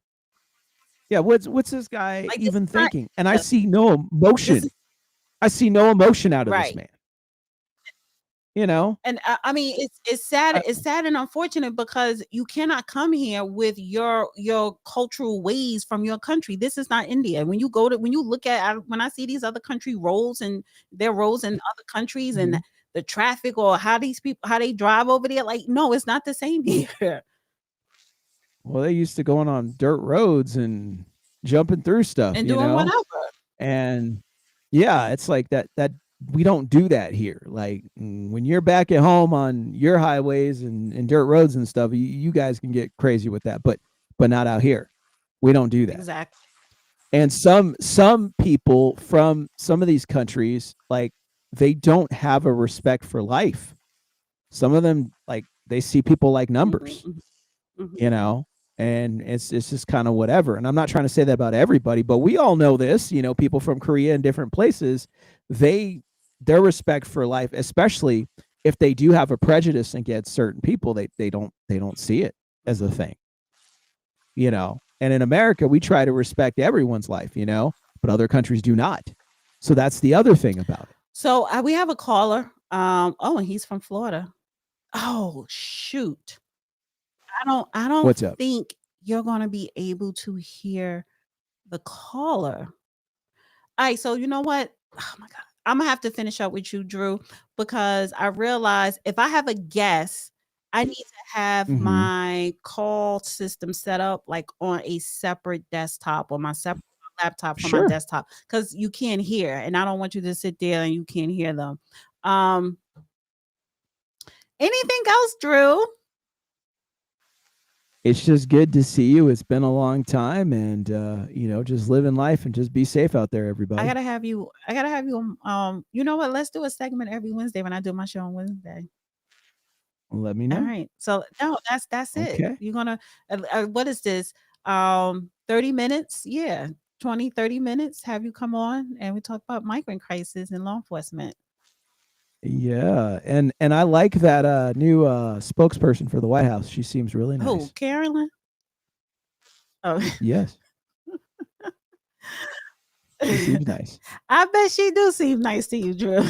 Yeah, what's this guy like this even is not thinking? And I yeah, see no this emotion. is I see no emotion out of this right. man. You know? And I mean, it's sad. I, It's sad and unfortunate because you cannot come here with your cultural ways from your country. This is not India. When you look at when I see these other country roads and their roads in other countries and Mhm. the traffic or how these people how they drive over there, like no, it's not the same here. Well, they used to going on dirt roads and jumping through stuff, And you doing know? whatever. And yeah, it's like that we don't do that here. Like when you're back at home on your highways and dirt roads and stuff, you guys can get crazy with that, but not out here. We don't do that. Exactly. And some people from some of these countries, like they don't have a respect for life. Some of them, like they see people like numbers, you know, and it's just kind of whatever. And I'm not trying to say that about everybody, but we all know this, you know, people from Korea and different places, their respect for life, especially if they do have a prejudice against certain people, they don't see it as a thing, you know. And in America, we try to respect everyone's life, you know, but other countries do not. So that's the other thing about it. So we have a caller. Oh, and he's from Florida. Oh shoot. I don't What's up? think you're gonna be able to hear the caller. All right, so you know what? Oh my god. I'm gonna have to finish up with you, Drew, because I realize if I have a guest, I need to have Mhm. my call system set up like on a separate desktop or my separate laptop from my Sure. desktop because you can't hear, and I don't want you to sit there and you can't hear them. Um, anything else, Drew? It's just good to see you. It's been a long time, and you know, just living life and just be safe out there, I everybody. gotta have you. I gotta have you. You know what? Let's do a segment every Wednesday when I do my show on Wednesday. Let me All know. right. So no, that's it. Okay. You're gonna what is this? 30 minutes? Yeah. 20, 30 minutes. Have you come on and we talk about migrant crisis and law enforcement. Yeah, and I like that new spokesperson for the White House. She seems really Oh, nice. Carolyn? Oh, Yes, she seems nice. I bet she do seem nice to you, Drew.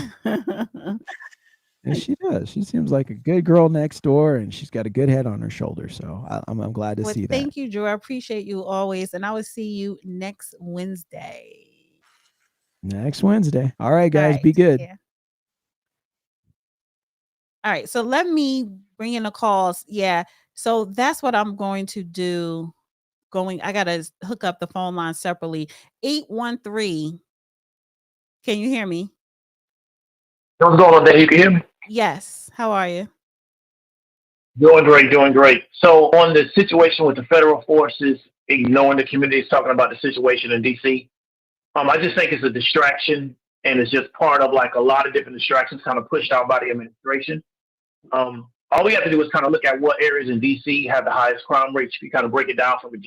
And she does. She seems like a good girl next door, and she's got a good head on her shoulder. So I'm glad to Well, see that. thank you, Drew. I appreciate you always, and I will see you next Wednesday. Next Wednesday. All right, All guys, right, be take good. care. All right, so let me bring in the calls. Yeah, so that's what I'm going to do. I gotta hook up the phone line separately. 813. Can you hear me? What's going on there? You can hear me? Yes. How are you? Doing great, doing great. So on the situation with the federal forces ignoring the communities, talking about the situation in DC, I just think it's a distraction, and it's just part of like a lot of different distractions kind of pushed out by the administration. All we have to do is kind of look at what areas in DC have the highest crime rates. We kind of break it down from not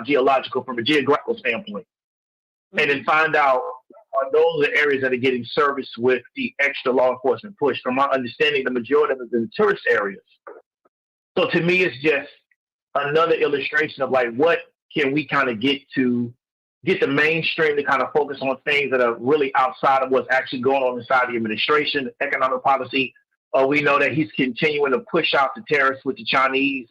geological, from a geographical standpoint, and then find out are those the areas that are getting serviced with the extra law enforcement push. From my understanding, the majority of it is in tourist areas. So to me, it's just another illustration of like what can we kind of get the mainstream to kind of focus on things that are really outside of what's actually going on inside the administration, economic policy. We know that he's continuing to push out the tariffs with the Chinese,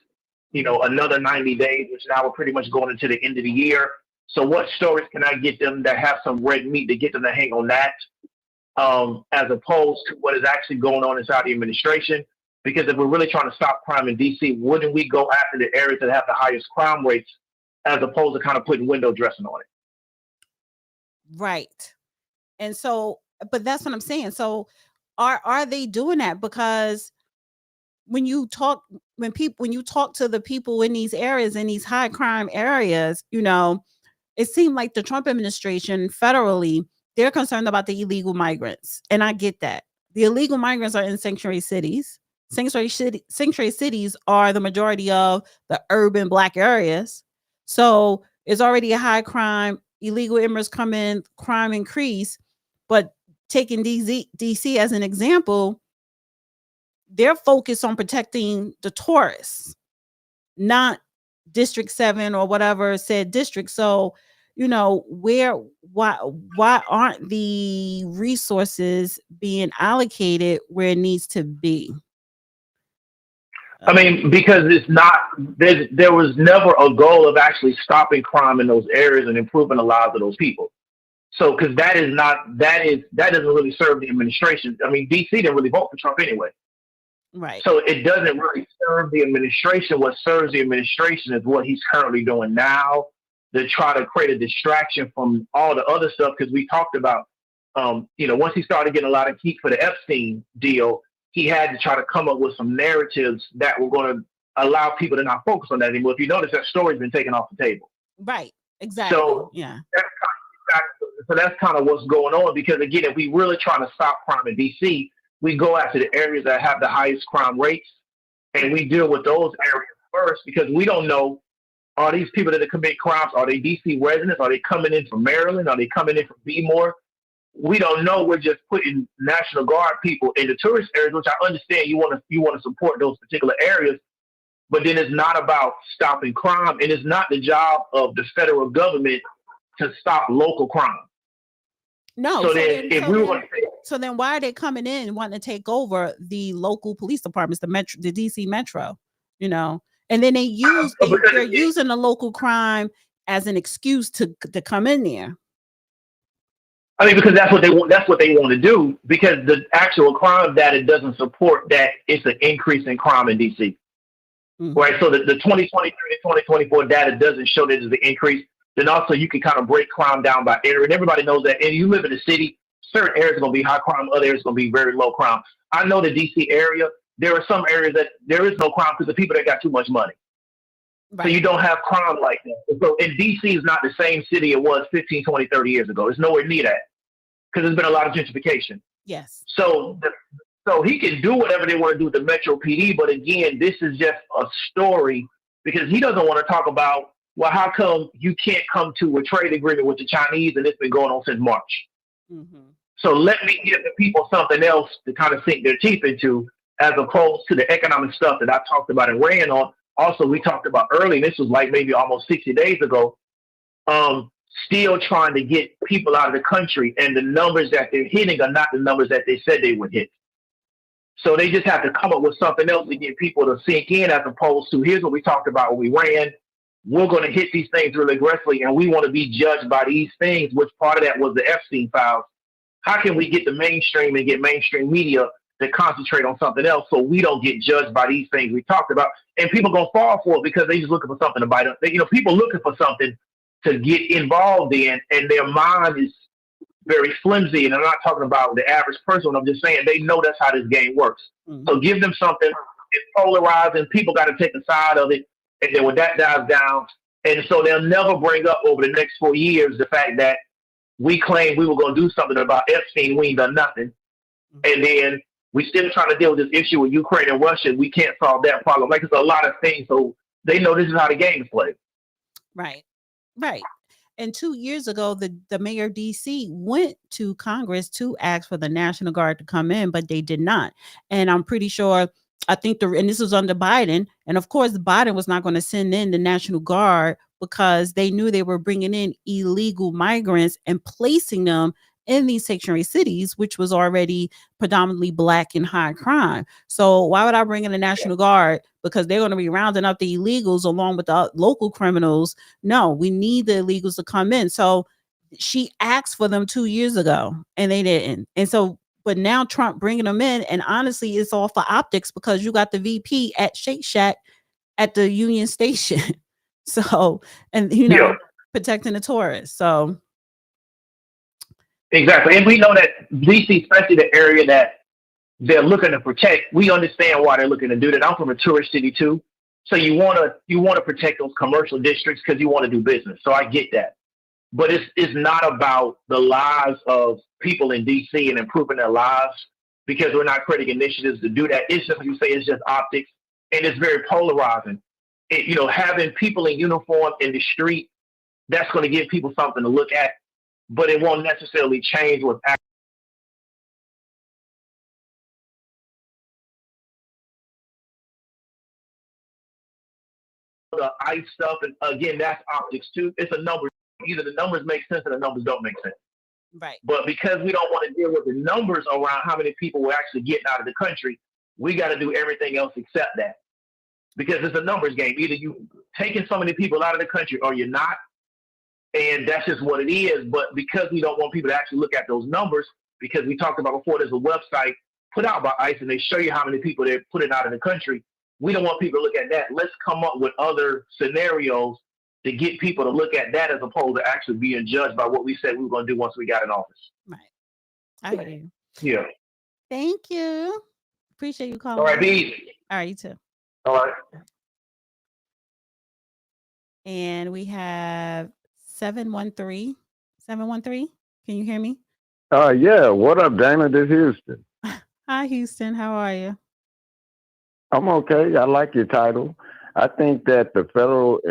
another 90 days, which now we're pretty much going into the end of the year. So what stories can I get them that have some red meat to get them to hang on that, as opposed to what is actually going on inside the administration? Because if we're really trying to stop crime in DC, wouldn't we go after the areas that have the highest crime rates as opposed to kind of putting window dressing on it? Right. And so, but that's what I'm saying. So are they doing that? Because when you talk, when you talk to the people in these areas, in these high crime areas, it seemed like the Trump administration federally, they're concerned about the illegal migrants. And I get that. The illegal migrants are in sanctuary cities. Sanctuary cities are the majority of the urban Black areas. So it's already a high crime, illegal immigrants come in, crime increase. But taking DC as an example, they're focused on protecting the tourists, not District 7 or whatever said district. So, why aren't the resources being allocated where it needs to be? I mean, because it's not, there was never a goal of actually stopping crime in those areas and improving the lives of those people. So, because that doesn't really serve the administration. I mean, DC didn't really vote for Trump anyway. Right. So it doesn't really serve the administration. What serves the administration is what he's currently doing now, to try to create a distraction from all the other stuff. Because we talked about, once he started getting a lot of heat for the Epstein deal, he had to try to come up with some narratives that were going to allow people to not focus on that anymore. If you notice, that story's been taken off the table. Right. Exactly. So yeah. That's kind of what's going on. Because again, if we really trying to stop crime in DC, we go after the areas that have the highest crime rates, and we deal with those areas first, because we don't know, are these people that commit crimes, are they DC residents? Are they coming in from Maryland? Are they coming in from Bmore? We don't know. We're just putting National Guard people in the tourist areas, which I understand you want to support those particular areas, but then it's not about stopping crime, and it's not the job of the federal government to stop local crime. No. So then why are they coming in and wanting to take over the local police departments, the DC Metro, and then they're using the local crime as an excuse to come in there. I mean, because that's what they want. That's what they want to do. Because the actual crime data doesn't support that it's an increase in crime in DC, right? So the 2023 to 2024 data doesn't show that there's an increase. Then also you can kind of break crime down by area, and everybody knows that. And you live in a city, certain areas are going to be high crime, other areas are going to be very low crime. I know the DC area, there are some areas that there is no crime because the people that got too much money. Right. So you don't have crime like that. So in DC is not the same city it was 15, 20, 30 years ago. It's nowhere near that, because there's been a lot of gentrification. Yes. So he can do whatever they want to do with the Metro PD, but again, this is just a story, because he doesn't want to talk about, well, how come you can't come to a trade agreement with the Chinese, and it's been going on since March? Mm-hmm. So let me give the people something else to kind of sink their teeth into, as opposed to the economic stuff that I talked about and ran on. Also, we talked about early, and this was like maybe almost 60 days ago, still trying to get people out of the country, and the numbers that they're hitting are not the numbers that they said they would hit. So they just have to come up with something else to get people to sink in, as opposed to, here's what we talked about when we ran. We're going to hit these things really aggressively, and we want to be judged by these things, which part of that was the Epstein files. How can we get the mainstream and get mainstream media to concentrate on something else so we don't get judged by these things we talked about? And people going to fall for it because they just looking for something to bite up. People looking for something to get involved in, and their mind is very flimsy. And I'm not talking about the average person. I'm just saying they know that's how this game works. Mm-hmm. So give them something. It's polarized, and people got to take a side of it. And then when that dies down, and so they'll never bring up over the next 4 years the fact that we claimed we were going to do something about Epstein. We ain't done nothing. And then we still trying to deal with this issue with Ukraine and Russia. We can't solve that problem. Like, it's a lot of things. So they know this is how the game is played. Right. Right. And 2 years ago, the mayor of DC went to Congress to ask for the National Guard to come in, but they did not. And I'm pretty sure, and this was under Biden. And of course, Biden was not going to send in the National Guard because they knew they were bringing in illegal migrants and placing them in these sanctuary cities, which was already predominantly Black and high crime. So why would I bring in the National Guard? Because they're going to be rounding up the illegals along with the local criminals. No, we need the illegals to come in. So she asked for them 2 years ago, and they didn't. And so, but now Trump bringing them in, and honestly, it's all for optics, because you got the VP at Shake Shack at the Union Station. So, and protecting the tourists. So exactly. And we know that DC, especially the area that they're looking to protect. We understand why they're looking to do that. I'm from a tourist city too. So you wanna protect those commercial districts because you want to do business. So I get that. But it's not about the lives of people in DC and improving their lives because we're not creating initiatives to do that. It's just, like you say, it's just optics, and it's very polarizing. Having people in uniform in the street, that's going to give people something to look at, but it won't necessarily change what's actually the ICE stuff. And again, that's optics too. It's a number. Either the numbers make sense or the numbers don't make sense. Right. But because we don't want to deal with the numbers around how many people we're actually getting out of the country, we got to do everything else except that. Because it's a numbers game. Either you taking so many people out of the country or you're not. And that's just what it is. But because we don't want people to actually look at those numbers, because we talked about before, there's a website put out by ICE and they show you how many people they're putting out of the country. We don't want people to look at that. Let's come up with other scenarios to get people to look at that as opposed to actually being judged by what we said we were going to do once we got in office. Right. I hear you. Yeah. Thank you. Appreciate you calling. All right, be easy. All right, you too. All right. And we have 713. 713. Can you hear me? Yeah. What up, Dana? This is Houston. Hi, Houston. How are you? I'm okay. I like your title. I think that the federal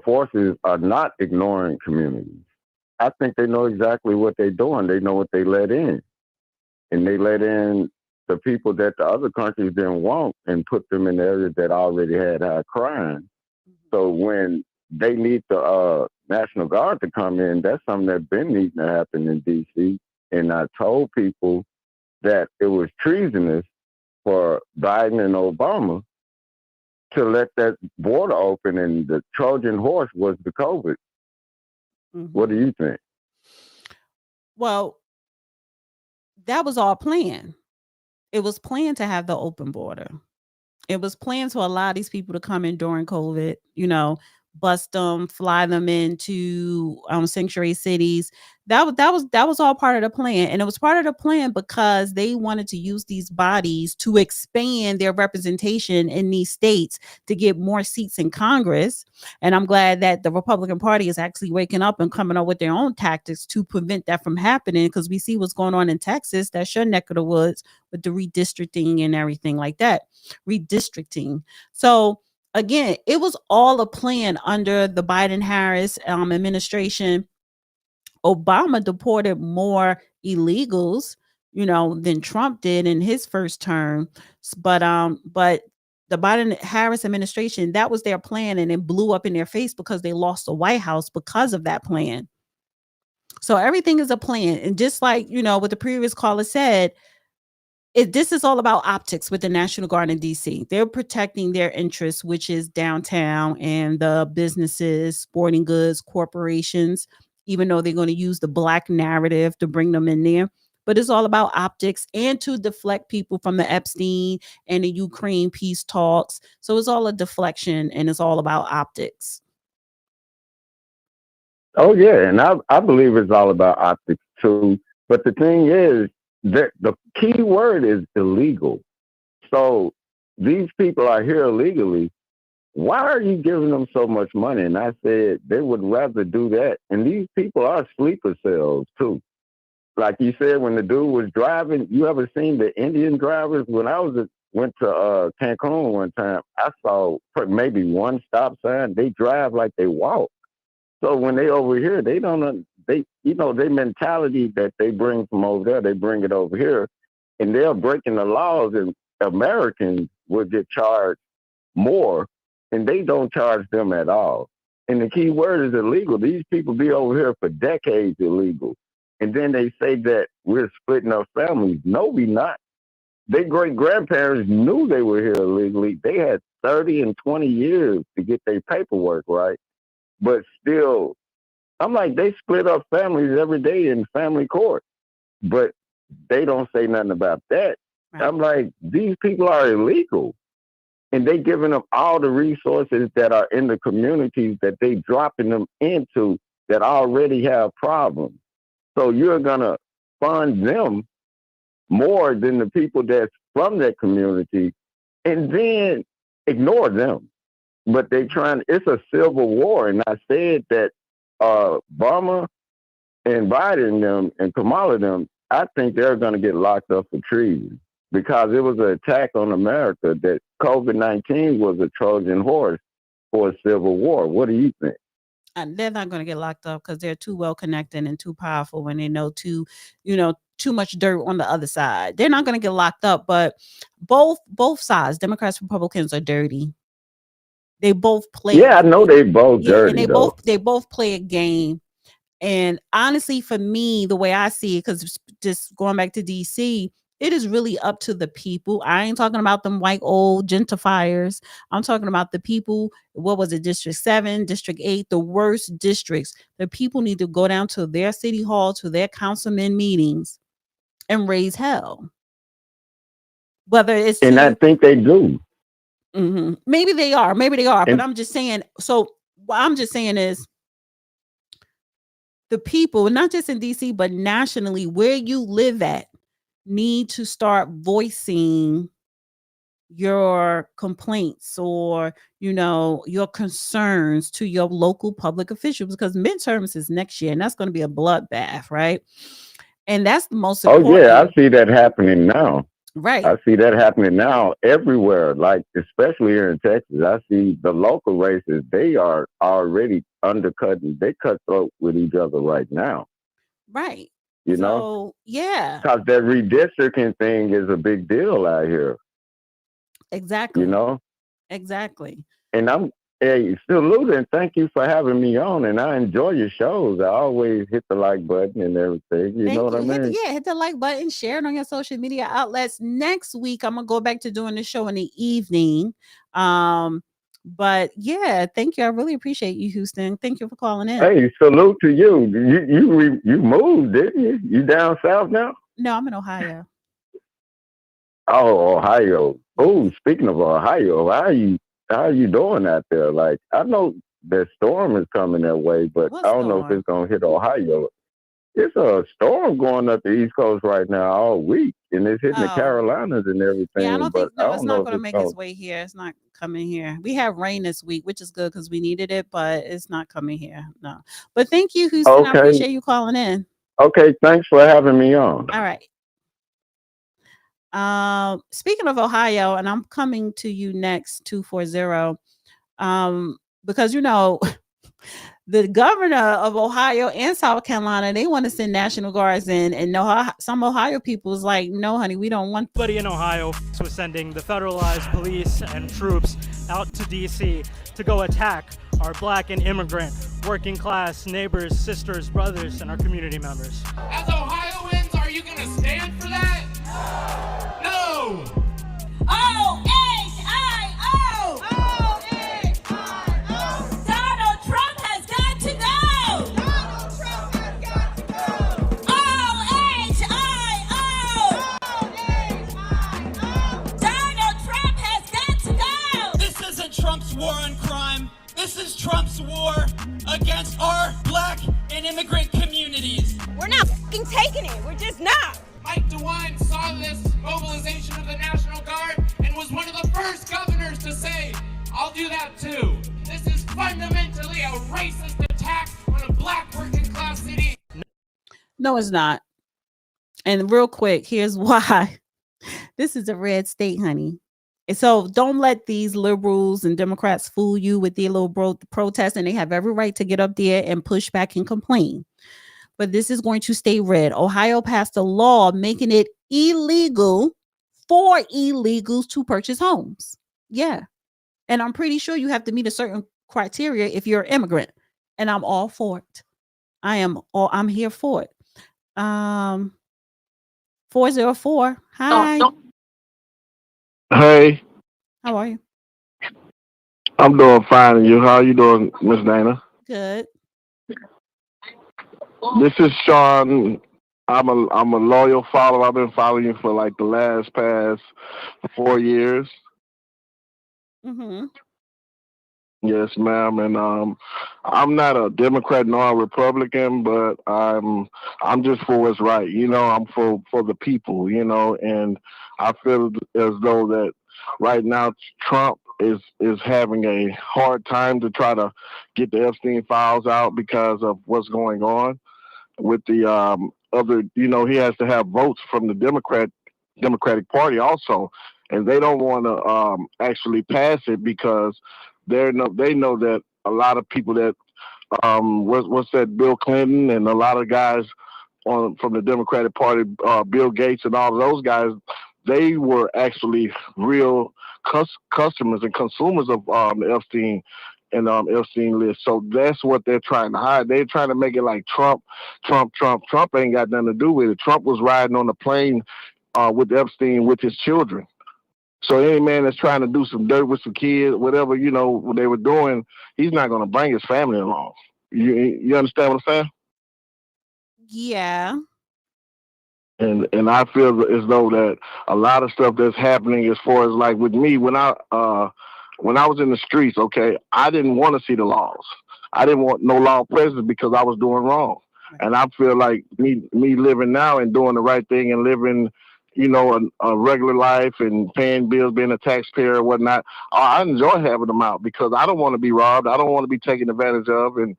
forces are not ignoring communities. I think they know exactly what they're doing. They know what they let in. And they let in the people that the other countries didn't want and put them in areas that already had high crime. So when they need the National Guard to come in, that's something that's been needing to happen in D.C. And I told people that it was treasonous for Biden and Obama to let that border open, and the Trojan horse was the COVID. Mhm. What do you think? Well, that was all planned. It was planned to have the open border. It was planned to allow these people to come in during COVID, bust them, fly them into sanctuary cities. That was all part of the plan. And it was part of the plan because they wanted to use these bodies to expand their representation in these states to get more seats in Congress. And I'm glad that the Republican Party is actually waking up and coming up with their own tactics to prevent that from happening, because we see what's going on in Texas. That's your neck of the woods with the redistricting and everything like that. Redistricting. So again, it was all a plan under the Biden-Harris administration. Obama deported more illegals, than Trump did in his first term. But the Biden-Harris administration, that was their plan, and it blew up in their face because they lost the White House because of that plan. So everything is a plan. And just like, what the previous caller said, this is all about optics with the National Guard in DC. They're protecting their interests, which is downtown and the businesses, sporting goods, corporations, even though they're going to use the Black narrative to bring them in there. But it's all about optics and to deflect people from the Epstein and the Ukraine peace talks. So it's all a deflection, and it's all about optics. Oh, yeah. And I believe it's all about optics, too. But the thing is, the key word is illegal. So these people are here illegally. Why are you giving them so much money? And I said they would rather do that. And these people are sleeper cells too. Like you said, when the dude was driving, you ever seen the Indian drivers? When I went to Cancun one time, I saw maybe one stop sign. They drive like they walk. So when they over here, they don't. Their mentality that they bring from over there, they bring it over here, and they're breaking the laws, and Americans will get charged more, and they don't charge them at all. And the key word is illegal. These people be over here for decades illegal. And then they say that we're splitting up families. No, we not. Their great-grandparents knew they were here illegally. They had 30 and 20 years to get their paperwork right. But still, I'm like, they split up families every day in family court, but they don't say nothing about that. Right. I'm like, these people are illegal, and they giving them all the resources that are in the communities that they dropping them into that already have problems. So you're going to fund them more than the people that's from that community, and then ignore them. But they trying. It's a civil war, and I said that Obama and Biden them and Kamala them, I think they're going to get locked up for treason because it was an attack on America. That COVID-19 was a Trojan horse for a civil war. What do you think? And they're not going to get locked up because they're too well connected and too powerful when they know too much dirt on the other side. They're not going to get locked up, but both sides, Democrats, Republicans, are dirty. They both play. Yeah, I know they both dirty. And they both play a game. And honestly, for me, the way I see it, because just going back to DC, it is really up to the people. I ain't talking about them white old gentrifiers. I'm talking about the people. What was it? District 7, District 8, the worst districts. The people need to go down to their city hall, to their councilman meetings and raise hell. Whether it's and I think they do. Mm-hmm. Maybe they are. But I'm just saying. So what I'm just saying is, the people, not just in DC, but nationally, where you live at, need to start voicing your complaints or, your concerns to your local public officials, because midterms is next year and that's going to be a bloodbath, right? And that's the most important. Oh, yeah, I see that happening now. Right. I see that happening now everywhere, like especially here in Texas. I see the local races, they are already undercutting. They cut throat with each other right now. Right. You know? Yeah. Because that redistricting thing is a big deal out here. Exactly. Exactly. And I'm salute and thank you for having me on. And I enjoy your shows. I always hit the like button and everything. You know what I mean? Hit the like button, share it on your social media outlets. Next week, I'm gonna go back to doing the show in the evening. But yeah, thank you. I really appreciate you, Houston. Thank you for calling in. Hey, salute to you. You moved, didn't you? You down south now? No, I'm in Ohio. Oh, Ohio. Oh, speaking of Ohio, how are you doing out there? Like, I know the storm is coming that way, but I don't know if it's gonna hit Ohio. It's a storm going up the East Coast right now all week, and it's hitting the Carolinas and everything. Yeah, I don't think it's not going to if make its way here. It's not coming here. We have rain this week, which is good because we needed it, but it's not coming here. No. But thank you, Houston. I appreciate you calling in. Okay, thanks for having me on. All right. Speaking of Ohio, and I'm coming to you next, 240. Because the governor of Ohio and South Carolina, they want to send National Guards in, and some Ohio people is like, no, honey, we don't want. Everybody in Ohio was sending the federalized police and troops out to DC to go attack our Black and immigrant, working class neighbors, sisters, brothers, and our community members. As Ohioans, are you going to stand for that? No! O-H-I-O! O-H-I-O! Donald Trump has got to go! Donald Trump has got to go! O-H-I-O! O-H-I-O! Donald Trump has got to go! This isn't Trump's war on crime. This is Trump's war against our Black and immigrant communities. We're not fucking taking it. We're just not. Mike DeWine saw this mobilization of the National Guard and was one of the first governors to say, I'll do that too. This is fundamentally a racist attack on a Black working class city. No, it's not. And real quick, here's why. This is a red state, honey. And so don't let these liberals and Democrats fool you with their little protests, and they have every right to get up there and push back and complain. But this is going to stay red. Ohio passed a law making it illegal for illegals to purchase homes. Yeah. And I'm pretty sure you have to meet a certain criteria if you're an immigrant. And I'm all for it. I'm here for it. 404. Hi. Hey. How are you? I'm doing fine. And you? How are you doing, Miss Dana? Good. This is Sean. I'm a loyal follower. I've been following you for like the past 4 years. Mm-hmm. Yes, ma'am. And I'm not a Democrat nor a Republican, but I'm just for what's right. I'm for the people. And I feel as though that right now Trump is having a hard time to try to get the Epstein files out because of what's going on with the other. He has to have votes from the Democratic Party also, and they don't want to actually pass it because they know that a lot of people that what's that, Bill Clinton and a lot of guys from the Democratic Party, Bill Gates and all of those guys, they were actually real customers and consumers of the Epstein list. So that's what they're trying to hide. They're trying to make it like Trump ain't got nothing to do with it. Trump was riding on the plane with Epstein with his children. So any man that's trying to do some dirt with some kids, whatever, what they were doing, he's not going to bring his family along. You understand what I'm saying? Yeah. And I feel as though that a lot of stuff that's happening as far as like with me when I was in the streets, okay, I didn't want to see the laws. I didn't want no law presence because I was doing wrong. And I feel like me living now and doing the right thing and living, a regular life and paying bills, being a taxpayer or whatnot. I enjoy having them out because I don't want to be robbed. I don't want to be taken advantage of. And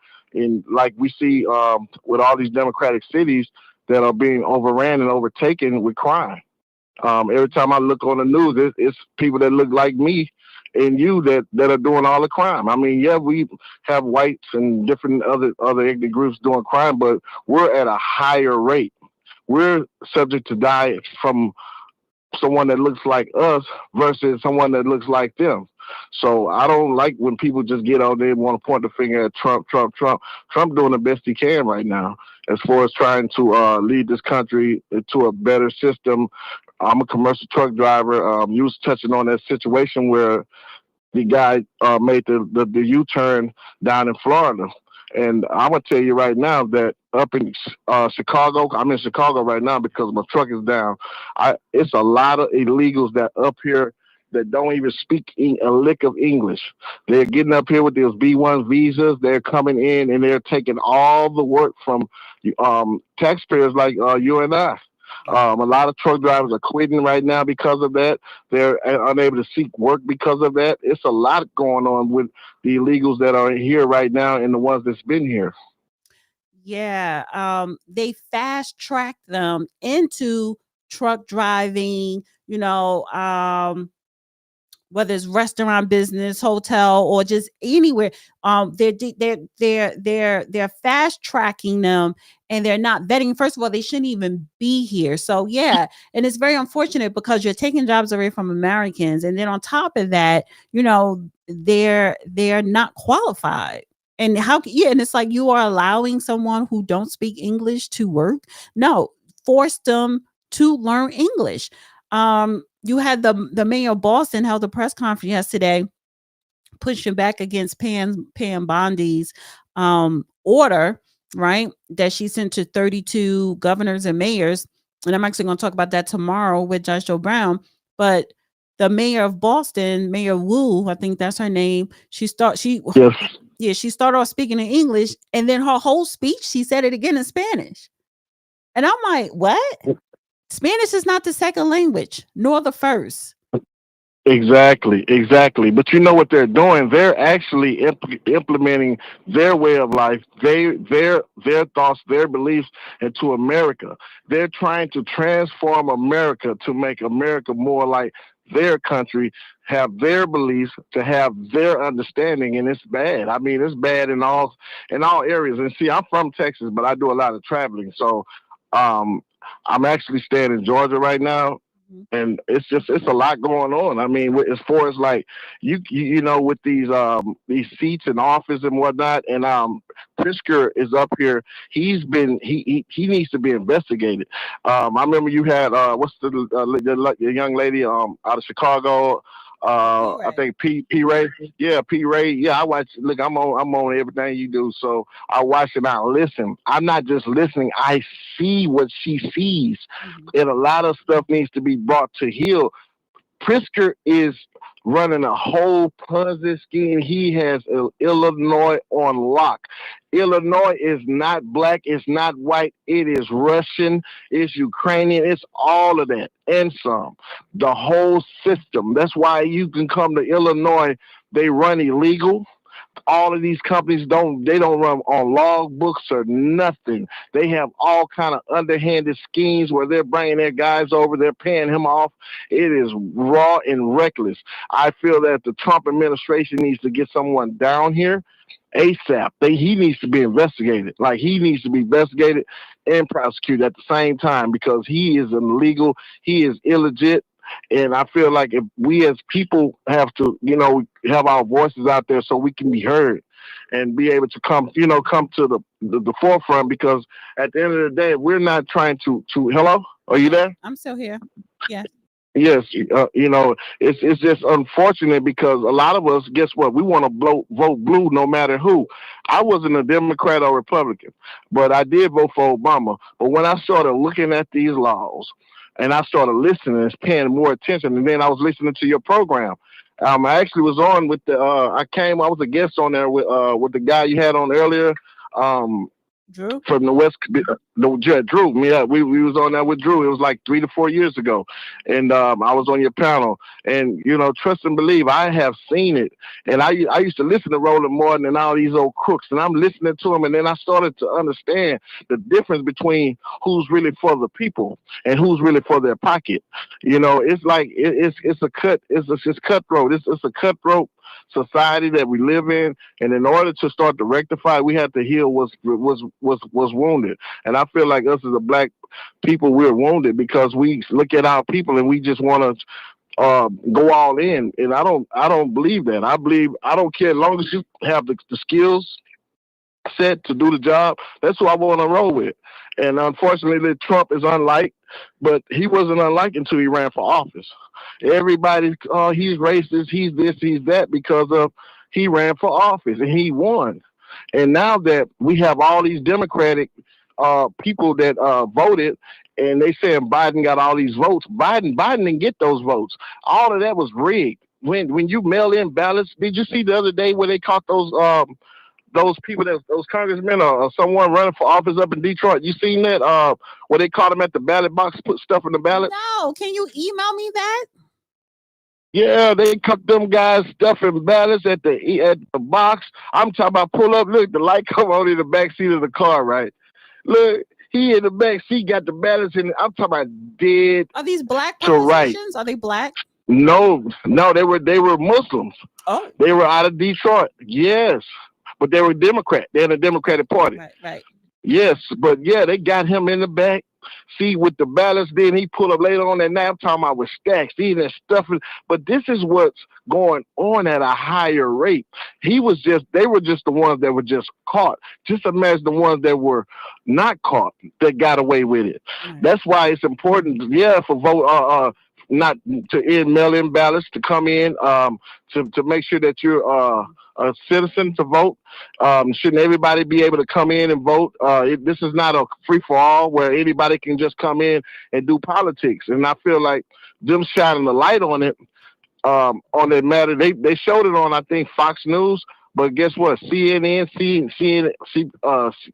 like we see with all these democratic cities that are being overran and overtaken with crime. Every time I look on the news, it's people that look like me and you that are doing all the crime. I mean, yeah, we have whites and different other ethnic groups doing crime, but we're at a higher rate. We're subject to die from someone that looks like us versus someone that looks like them. So I don't like when people just get out there and want to point the finger at Trump. Trump doing the best he can right now as far as trying to lead this country into a better system. I'm a commercial truck driver. You was touching on that situation where the guy made the U-turn down in Florida. And I'm going to tell you right now that up in Chicago, I'm in Chicago right now because my truck is down. It's a lot of illegals that up here that don't even speak a lick of English. They're getting up here with those B1 visas. They're coming in and they're taking all the work from taxpayers like you and I. A lot of truck drivers are quitting right now because of that. They're unable to seek work because of that. It's a lot going on with the illegals that are here right now and the ones that's been here. Yeah. They fast tracked them into truck driving, whether it's restaurant business, hotel, or just anywhere. They're fast tracking them, and they're not vetting. First of all, they shouldn't even be here. So yeah, and it's very unfortunate because you're taking jobs away from Americans, and then on top of that, they're not qualified. And and it's like you are allowing someone who don't speak English to work. No, force them to learn English. You had the mayor of Boston held a press conference yesterday pushing back against Pam Bondi's order, right, that she sent to 32 governors and mayors. And I'm actually going to talk about that tomorrow with Joshua Brown. But the mayor of Boston, Mayor Wu, I think that's her name. She started off speaking in English, and then her whole speech she said it again in Spanish. And I'm like, what? Spanish is not the second language, nor the first. Exactly. But you know what they're doing? They're actually implementing their way of life, their thoughts, their beliefs into America. They're trying to transform America to make America more like their country, have their beliefs, to have their understanding, and it's bad. I mean, it's bad in all areas. And see, I'm from Texas, but I do a lot of traveling, so I'm actually staying in Georgia right now. And it's a lot going on. I mean, as far as like you know, with these seats in office and whatnot, and Pritzker is up here. He needs to be investigated. I remember you had what's the young lady out of Chicago. I think P Ray. Yeah, P Ray. Yeah, I watch. Look, I'm on everything you do. So I watch and I listen. I'm not just listening. I see what she sees, and a lot of stuff needs to be brought to heel Pritzker is running a whole Ponzi scheme. He has Illinois on lock. Illinois is not black, it's not white, it is Russian, it's Ukrainian, it's all of that and some. The whole system. That's why you can come to Illinois, they run illegal. All of these companies don't run on log books or nothing. They have all kind of underhanded schemes where they're bringing their guys over, they're paying him off. It is raw and reckless. I feel that the Trump administration needs to get someone down here ASAP. He needs to be investigated. Like, he needs to be investigated and prosecuted at the same time, because he is illegal, he is illegit. And I feel like if we as people have to, have our voices out there so we can be heard and be able to come to the forefront, because at the end of the day, we're not trying to hello? Are you there? I'm still here. Yeah. Yes, it's just unfortunate because a lot of us, guess what? We want to vote blue no matter who. I wasn't a Democrat or Republican, but I did vote for Obama. But when I started looking at these laws and I started listening and paying more attention, and then I was listening to your program. I actually was on with I was a guest on there with the guy you had on earlier. Drew? From the West, Drew. Yeah, we was on there with Drew. It was like 3 to 4 years ago, and I was on your panel. And trust and believe, I have seen it. And I used to listen to Roland Martin and all these old crooks, and I'm listening to them, and then I started to understand the difference between who's really for the people and who's really for their pocket. It's like it's cutthroat. It's a cutthroat society that we live in, and in order to start to rectify, we have to heal what's wounded. And I feel like us as a black people, we're wounded because we look at our people and we just want to go all in. And I don't believe that. I don't care, as long as you have the skills set to do the job. That's who I want to roll with. And unfortunately, Trump is unliked, but he wasn't unliked until he ran for office. Everybody, he's racist, he's this, he's that, because of he ran for office and he won. And now that we have all these Democratic people that voted, and they saying Biden got all these votes, Biden didn't get those votes. All of that was rigged. When you mail in ballots, did you see the other day where they caught those people, those congressmen or someone running for office up in Detroit? You seen that? Where they caught them at the ballot box, put stuff in the ballot? No, can you email me that? Yeah, they caught them guys stuffing ballots at the box. I'm talking about pull up, look, the light come on in the back seat of the car, right? Look, he in the back seat got the ballots in. I'm talking about dead. Are these black to right. politicians? Are they black? No, they were Muslims. Oh, they were out of Detroit. Yes, but they were Democrat. They're in the Democratic Party. Right. Yes, but yeah, they got him in the back. See, with the ballots, then he pulled up later on that night. I'm talking about with stacks, eating and stuffing. But this is what's going on at a higher rate. They were just the ones that were just caught. Just imagine the ones that were not caught that got away with it. Right. That's why it's important, for vote, not to end mail-in ballots, to come in, to make sure that you're a citizen to vote. Shouldn't everybody be able to come in and vote? This is not a free-for-all where anybody can just come in and do politics. And I feel like them shining the light on it, on that matter. They showed it on, I think, Fox News. But guess what? CNN,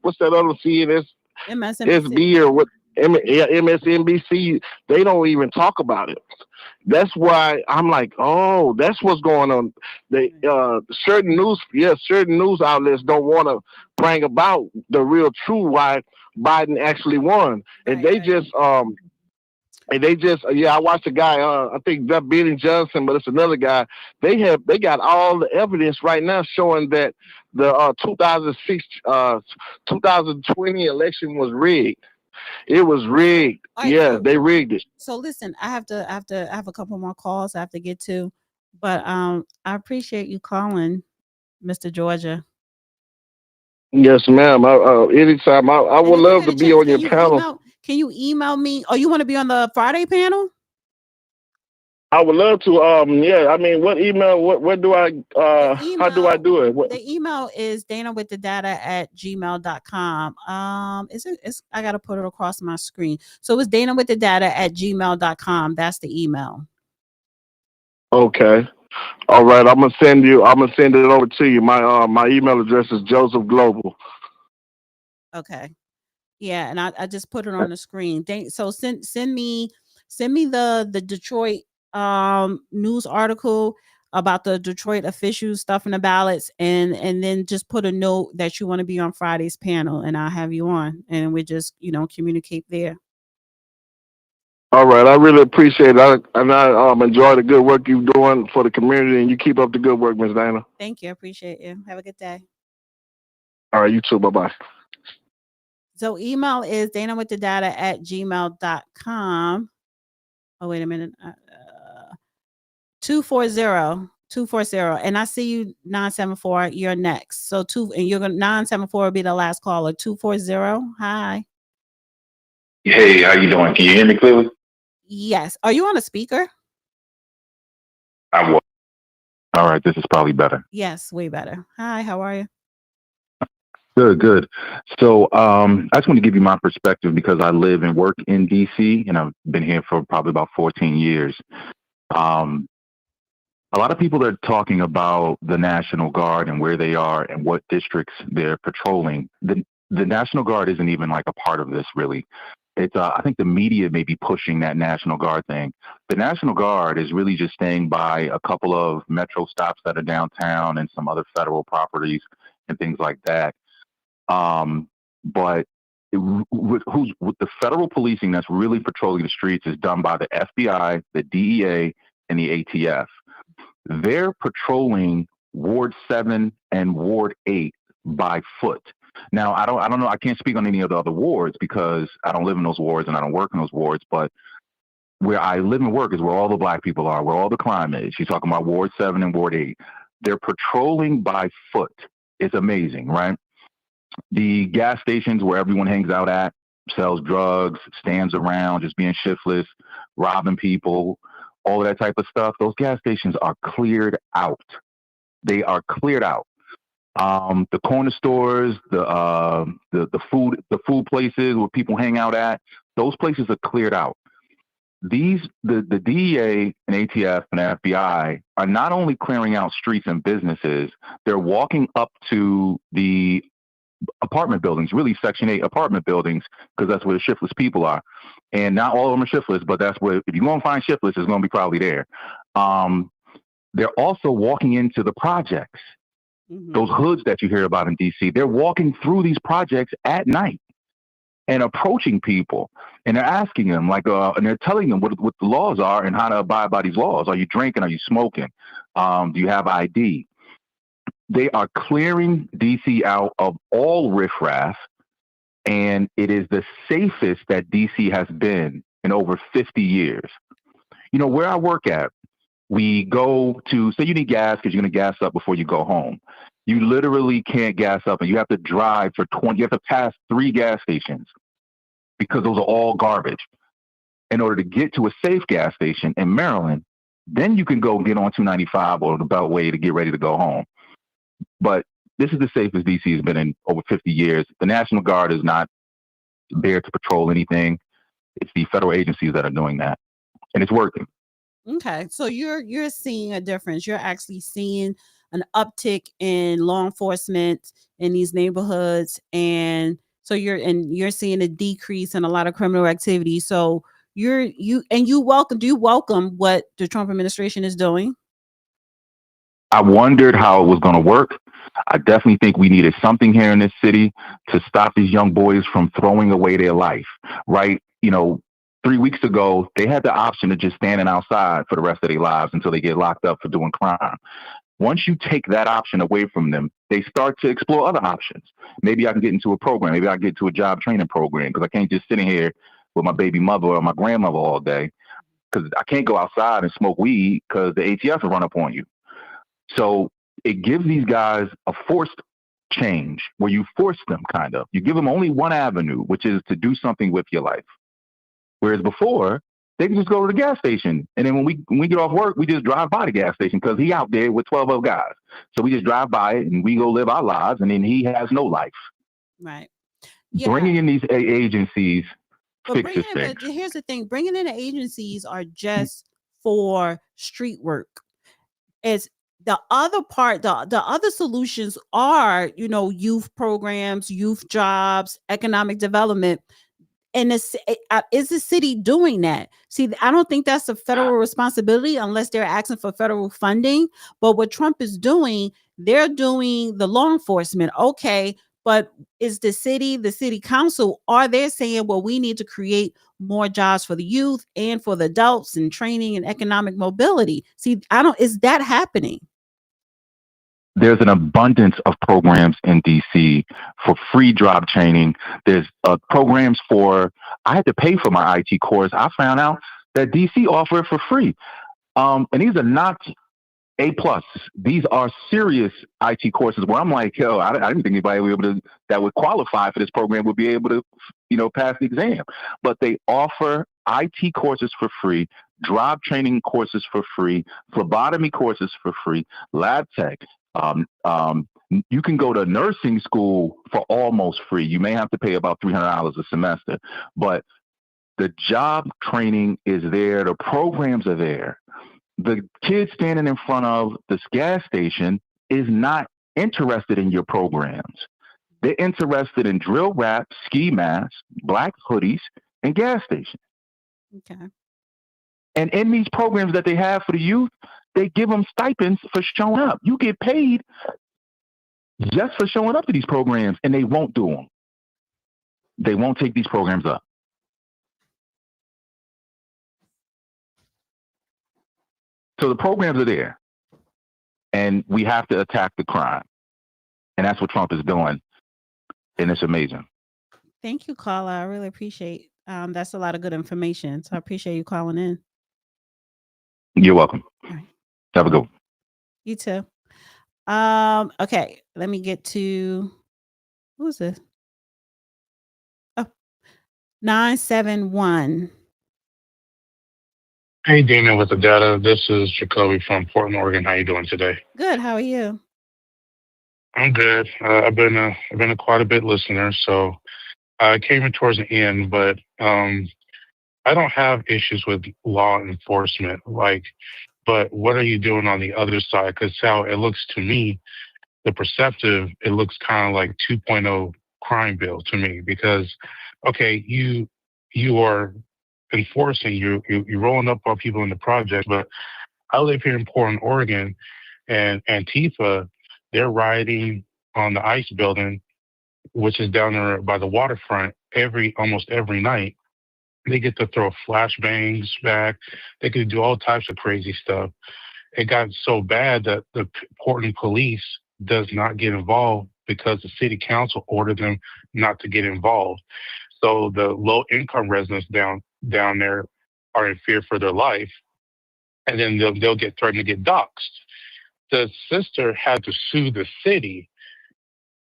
what's that other CNN? MSNBC. Or what? MSNBC, they don't even talk about it. That's why I'm like, oh, that's what's going on. Certain news outlets don't want to bring about the real truth why Biden actually won. And they just I watched a guy, I think that Benny Johnson, but it's another guy. They got all the evidence right now showing that the 2020 election was rigged. It was rigged. Right, they rigged it. So listen, I have a couple more calls I have to get to, but I appreciate you calling, Mr. Georgia. Yes, ma'am. Anytime. I would love to be on your panel. Can you email me? Oh, you want to be on the Friday panel? I would love to. I mean, what email? What do I? How do I do it? The email is danawiththedata@gmail.com. I gotta put it across my screen. So it's danawiththedata@gmail.com. That's the email. Okay. All right. I'm gonna send it over to you. My email address is Joseph Global. Okay. Yeah, and I just put it on the screen. So send me the Detroit news article about the Detroit officials stuffing the ballots, and then just put a note that you want to be on Friday's panel, and I'll have you on, and we just communicate there. All right. I really appreciate it. I enjoy the good work you're doing for the community, and you keep up the good work, Ms. Dana. Thank you. I appreciate you. Have a good day. All right. You too. Bye bye. So email is danawithdadada@gmail.com. Oh, wait a minute. 240. And I see you 974. You're next. So 974 will be the last caller. 240. Hi. Hey, how you doing? Can you hear me clearly? Yes. Are you on a speaker? I was. All right, this is probably better. Yes, way better. Hi, how are you? Good, good. So I just want to give you my perspective because I live and work in DC and I've been here for probably about 14 years. A lot of people are talking about the National Guard and where they are and what districts they're patrolling. The National Guard isn't even like a part of this, really. It's I think the media may be pushing that National Guard thing. The National Guard is really just staying by a couple of metro stops that are downtown and some other federal properties and things like that. But with the federal policing that's really patrolling the streets is done by the FBI, the DEA, and the ATF. They're patrolling Ward 7 and Ward 8 by foot. Now, I don't know. I can't speak on any of the other wards because I don't live in those wards and I don't work in those wards. But where I live and work is where all the black people are, where all the crime is. She's talking about Ward 7 and Ward 8. They're patrolling by foot. It's amazing, right? The gas stations where everyone hangs out at, sells drugs, stands around, just being shiftless, robbing people, all of that type of stuff. Those gas stations are cleared out. They are cleared out. The corner stores, the food places where people hang out at, those places are cleared out. The DEA and ATF and FBI are not only clearing out streets and businesses, they're walking up to the apartment buildings, really Section 8 apartment buildings, because that's where the shiftless people are. And not all of them are shiftless, but that's where, if you're going to find shiftless, it's going to be probably there. They're also walking into the projects. Those hoods that you hear about in DC, they're walking through these projects at night and approaching people, and they're asking them and they're telling them what the laws are and how to abide by these laws. Are you drinking? Are you smoking? Do you have ID? They are clearing DC out of all riffraff, and it is the safest that DC has been in over 50 years. You know, where I work at, we go to, say you need gas because you're going to gas up before you go home. You literally can't gas up and you have to drive for you have to pass 3 gas stations because those are all garbage. In order to get to a safe gas station in Maryland, then you can go get on 295 or the Beltway to get ready to go home. But this is the safest DC has been in over 50 years. The National Guard is not there to patrol anything. It's the federal agencies that are doing that, and it's working. Okay, so you're seeing a difference. You're actually seeing an uptick in law enforcement in these neighborhoods, and so you're seeing a decrease in a lot of criminal activity. So do you welcome what the Trump administration is doing? I wondered how it was going to work. I definitely think we needed something here in this city to stop these young boys from throwing away their life, right? 3 weeks ago, they had the option of just standing outside for the rest of their lives until they get locked up for doing crime. Once you take that option away from them, they start to explore other options. Maybe I can get into a program. Maybe I can get into a job training program because I can't just sit in here with my baby mother or my grandmother all day because I can't go outside and smoke weed because the ATF will run up on you. So it gives these guys a forced change where you force them kind of. You give them only one avenue, which is to do something with your life. Whereas before, they can just go to the gas station. And then when we get off work, we just drive by the gas station because he out there with 12 other guys. So we just drive by it and we go live our lives. And then he has no life. Right. Yeah. Bringing in these agencies fixes things. Here's the thing. Bringing in the agencies are just for street work. It's the other part, the other solutions are, youth programs, youth jobs, economic development. And is the city doing that? See, I don't think that's a federal responsibility unless they're asking for federal funding. But what Trump is doing, they're doing the law enforcement. Okay, but is the city council, are they saying, well, we need to create more jobs for the youth and for the adults and training and economic mobility? See, is that happening? There's an abundance of programs in DC for free job training. There's programs I had to pay for my IT course. I found out that DC offer it for free. And these are not A+. These are serious IT courses where I'm like, yo, I didn't think anybody that would qualify for this program would be able to, pass the exam. But they offer IT courses for free, job training courses for free, phlebotomy courses for free, lab tech. You can go to nursing school for almost free. You may have to pay about $300 a semester, but the job training is there. The programs are there. The kid standing in front of this gas station is not interested in your programs. They're interested in drill rap, ski masks, black hoodies, and gas stations. Okay. And in these programs that they have for the youth, they give them stipends for showing up. You get paid just for showing up to these programs, and they won't do them. They won't take these programs up. So the programs are there, and we have to attack the crime. And that's what Trump is doing, and it's amazing. Thank you, caller. I really appreciate that's a lot of good information. So I appreciate you calling in. You're welcome. All right. Have a good one. You too. Okay, let me get to who is this? Oh, 971. Hey, Damon with the data. This is Jacoby from Portland, Oregon. How you doing today? Good. How are you? I'm good. I've been a quite a bit listener, so I came in towards the end, but I don't have issues with law enforcement. But what are you doing on the other side? Because how it looks to me, it looks kind of like 2.0 crime bill to me. Because okay, you are enforcing, you're rolling up on people in the project, but I live here in Portland, Oregon, and Antifa, they're rioting on the ICE building, which is down there by the waterfront almost every night. They get to throw flashbangs back. They could do all types of crazy stuff. It got so bad that the Portland police does not get involved because the city council ordered them not to get involved. So the low-income residents down there are in fear for their life, and then they'll get threatened to get doxxed. The sister had to sue the city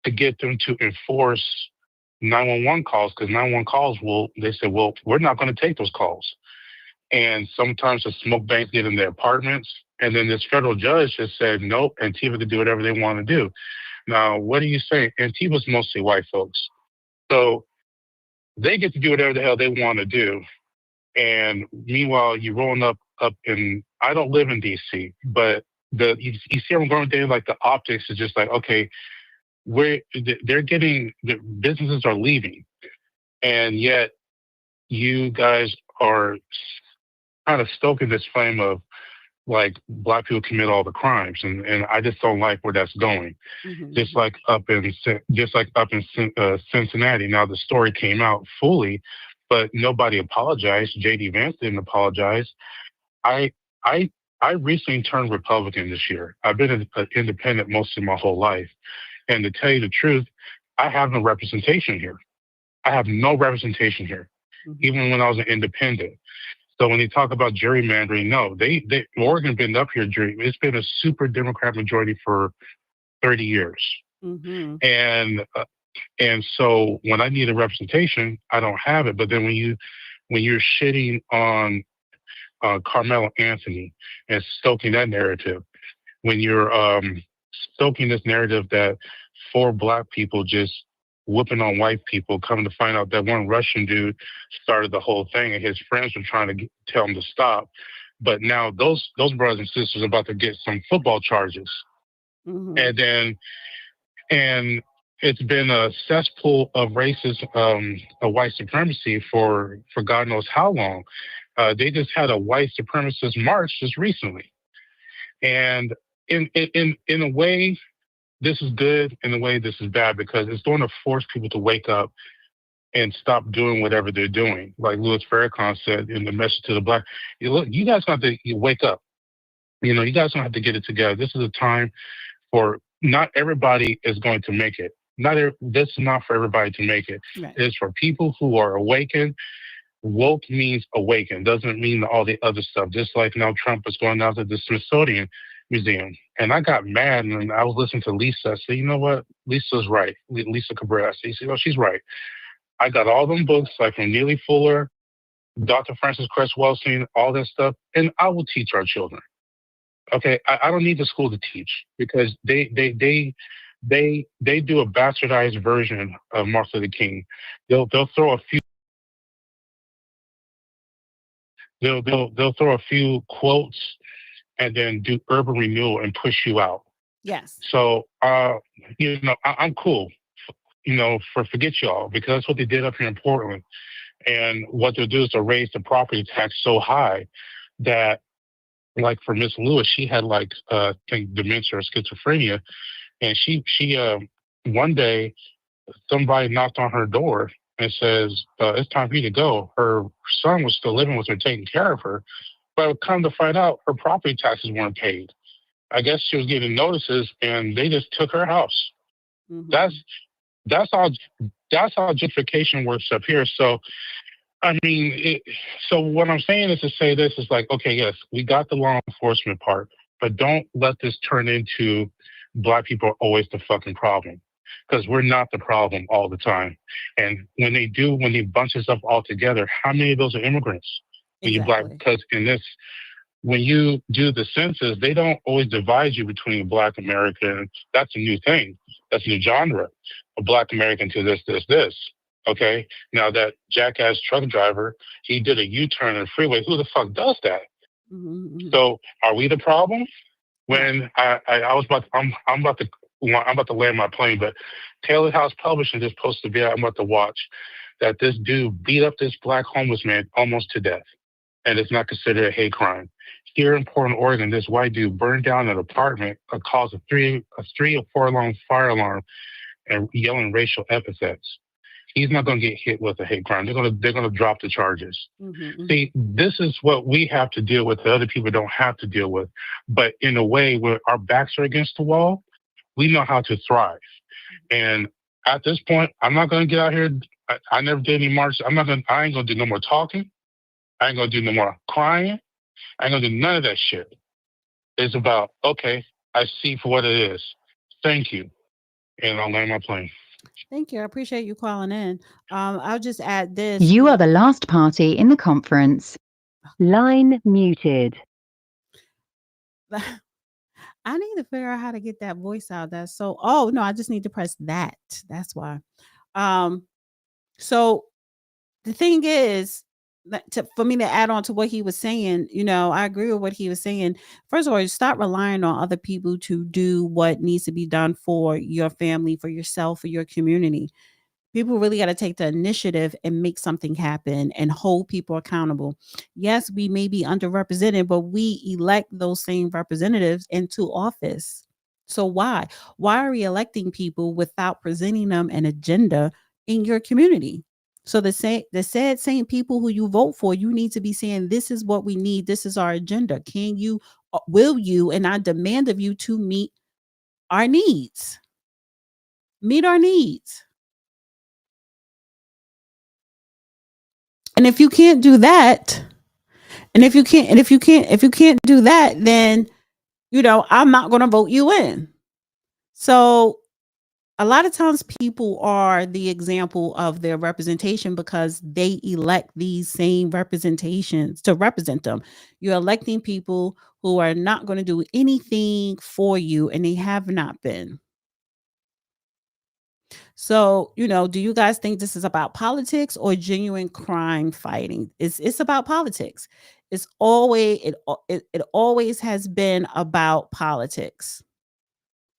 to get them to enforce 911 calls, because 911 calls they said, well, we're not going to take those calls. And sometimes the smoke banks get in their apartments, and then this federal judge just said, nope, Antifa can do whatever they want to do. Now, what are you saying? Antifa's mostly white folks. So they get to do whatever the hell they want to do. And meanwhile, you're rolling up in, I don't live in DC, but you see them going there, like the optics is just like, okay, the businesses are leaving. And yet you guys are kind of stoking this flame of like black people commit all the crimes. And I just don't like where that's going. Mm-hmm. Just like up in Cincinnati. Now the story came out fully, but nobody apologized. J.D. Vance didn't apologize. I recently turned Republican this year. I've been an independent most of my whole life. And to tell you the truth, I have no representation here. I have no representation here, even when I was an independent. So when they talk about gerrymandering, no, Oregon been up here. It's been a super Democrat majority for 30 years. Mm-hmm. And so when I need a representation, I don't have it. But then when you're shitting on Carmelo Anthony and stoking that narrative, when you're stoking this narrative that 4 black people just whooping on white people, coming to find out that one Russian dude started the whole thing and his friends were trying to tell him to stop. But now those brothers and sisters are about to get some football charges. And it's been a cesspool of racist, a white supremacy for God knows how long. They just had a white supremacist march just recently, and in a way, this is good. In a way, this is bad because it's going to force people to wake up and stop doing whatever they're doing. Like Louis Farrakhan said in the message to the black, look, you guys have to wake up. You guys don't have to get it together. This is a time for not everybody is going to make it. This is not for everybody to make it. Right. It's for people who are awakened. Woke means awakened. Doesn't mean all the other stuff. Just like now Trump is going out to the Smithsonian Museum. And I got mad and I was listening to Lisa. I said, you know what? Lisa's right. Lisa Cabrera. I said, oh, she's right. I got all them books like from Neely Fuller, Dr. Francis Cress Welsing, all that stuff, and I will teach our children. Okay, I don't need the school to teach because they do a bastardized version of Martin Luther King. They'll throw a few they'll throw a few quotes and then do urban renewal and push you out. Yes. So I'm cool. Forget y'all because that's what they did up here in Portland. And what they'll do is they'll raise the property tax so high that, like for Miss Lewis, she had I think dementia or schizophrenia, and she one day somebody knocked on her door and says it's time for you to go. Her son was still living with her, taking care of her, but come to find out, her property taxes weren't paid. I guess she was getting notices, and they just took her house. That's how gentrification works up here. So. I mean, so what I'm saying is to say this is like, okay, yes, we got the law enforcement part, but don't let this turn into black people are always the fucking problem because we're not the problem all the time. And when they bunch this up all together, how many of those are immigrants? When you black, because when you do the census, they don't always divide you between Black American. That's a new thing. That's a new genre. A Black American to this. Okay. Now that jackass truck driver, he did a U-turn in the freeway. Who the fuck does that? So are we the problem? When I'm about to land my plane, but Taylor House Publishing just posted a video I'm about to watch that this dude beat up this black homeless man almost to death, and it's not considered a hate crime. Here in Portland, Oregon, this white dude burned down an apartment, caused a 3 or 4 alarm fire alarm, and yelling racial epithets. He's not going to get hit with a hate crime. They're going to drop the charges. See, this is what we have to deal with that other people don't have to deal with. But in a way where our backs are against the wall, we know how to thrive. And at this point, I'm not going to get out here. I never did any marches. I ain't going to do no more talking. I ain't going to do no more crying. I ain't going to do none of that shit. It's about, okay, I see for what it is. Thank you. And I'll land my plane. Thank you. I appreciate you calling in. I'll just add this. You are the last party in the conference. Line muted. I need to figure out how to get that voice out. Oh no, I just need to press that. That's why. So the thing is, for me to add on to what he was saying, I agree with what he was saying. First of all, stop relying on other people to do what needs to be done for your family, for yourself, for your community. People really got to take the initiative and make something happen and hold people accountable. Yes, we may be underrepresented, but we elect those same representatives into office. So why are we electing people without presenting them an agenda in your community? So the said same people who you vote for, you need to be saying, this is what we need. This is our agenda. Will you, and I demand of you to meet our needs. Meet our needs. And if you can't do that, if you can't do that, then, I'm not going to vote you in. So a lot of times people are the example of their representation because they elect these same representations to represent them. You're electing people who are not going to do anything for you, and they have not been. So, do you guys think this is about politics or genuine crime fighting? It's about politics. It always has been about politics.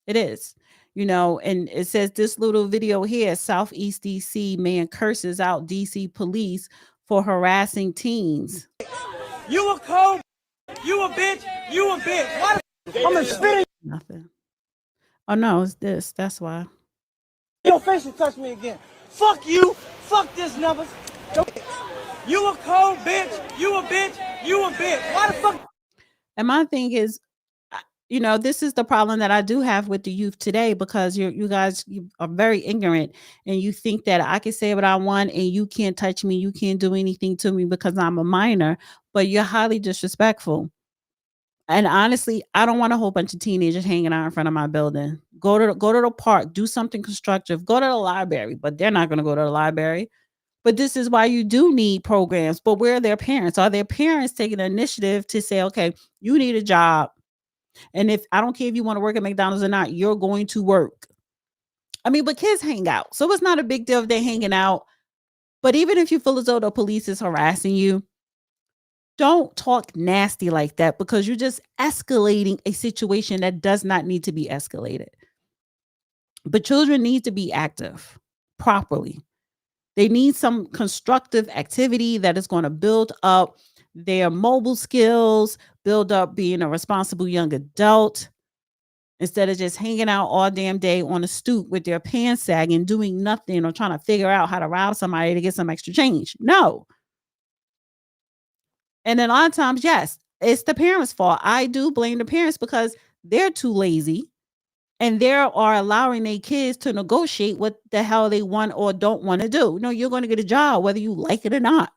It is. And it says this little video here, Southeast DC man curses out DC police for harassing teens. You a cold, you a bitch, you a bitch. Why the I'm gonna spit in Nothing. Oh no, it's this. That's why. your face and touch me again. Fuck you, fuck this numbers. You a cold bitch, you a bitch, you a bitch. Why the fuck? And my thing is, this is the problem that I do have with the youth today, because you guys are very ignorant, and you think that I can say what I want and you can't touch me, you can't do anything to me because I'm a minor, but you're highly disrespectful. And honestly, I don't want a whole bunch of teenagers hanging out in front of my building. Go to the park, do something constructive, go to the library, but they're not going to go to the library. But this is why you do need programs. But where are their parents? Are their parents taking the initiative to say, okay, you need a job? And if I don't care if you want to work at McDonald's or not, you're going to work. I mean, but kids hang out. So it's not a big deal if they're hanging out. But even if you feel as though the police is harassing you, don't talk nasty like that, because you're just escalating a situation that does not need to be escalated. But children need to be active properly. They need some constructive activity that is going to build up their mobile skills, build up being a responsible young adult, instead of just hanging out all damn day on a stoop with their pants sagging, doing nothing, or trying to figure out how to rob somebody to get some extra change. No. And then a lot of times, yes, it's the parents' fault. I do blame the parents because they're too lazy, and they are allowing their kids to negotiate what the hell they want or don't want to do. No, you're going to get a job whether you like it or not.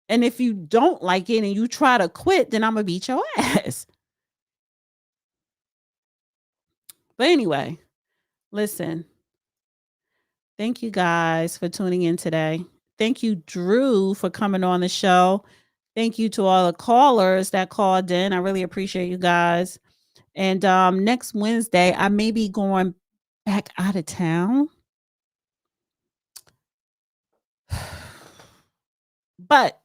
And if you don't like it and you try to quit, then I'm going to beat your ass. But anyway, listen. Thank you guys for tuning in today. Thank you, Drew, for coming on the show. Thank you to all the callers that called in. I really appreciate you guys. And next Wednesday, I may be going back out of town. But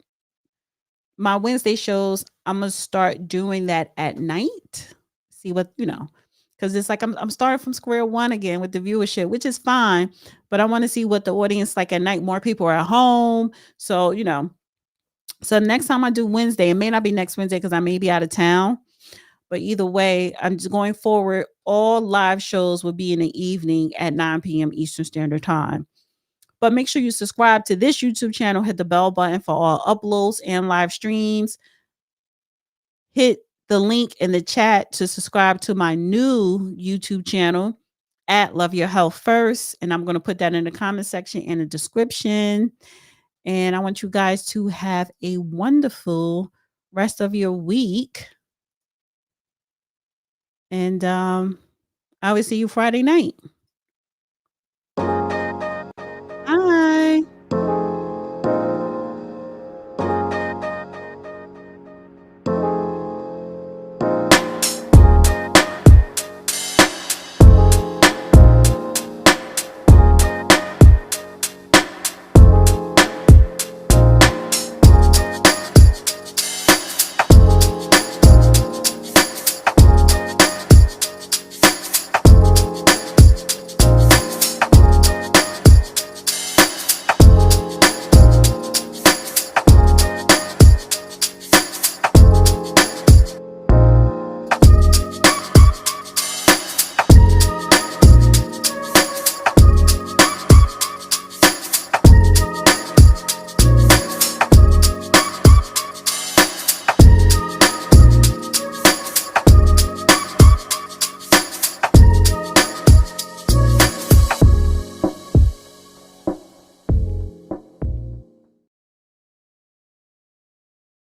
my Wednesday shows, I'm going to start doing that at night. See what, because it's like I'm starting from square one again with the viewership, which is fine. But I want to see what the audience like at night. More people are at home. So, so next time I do Wednesday, it may not be next Wednesday because I may be out of town. But either way, I'm just going forward. All live shows will be in the evening at 9 p.m. Eastern Standard Time. But make sure you subscribe to this YouTube channel. Hit the bell button for all uploads and live streams. Hit the link in the chat to subscribe to my new YouTube channel at Love Your Health First. And I'm going to put that in the comment section and the description. And I want you guys to have a wonderful rest of your week. And I will see you Friday night.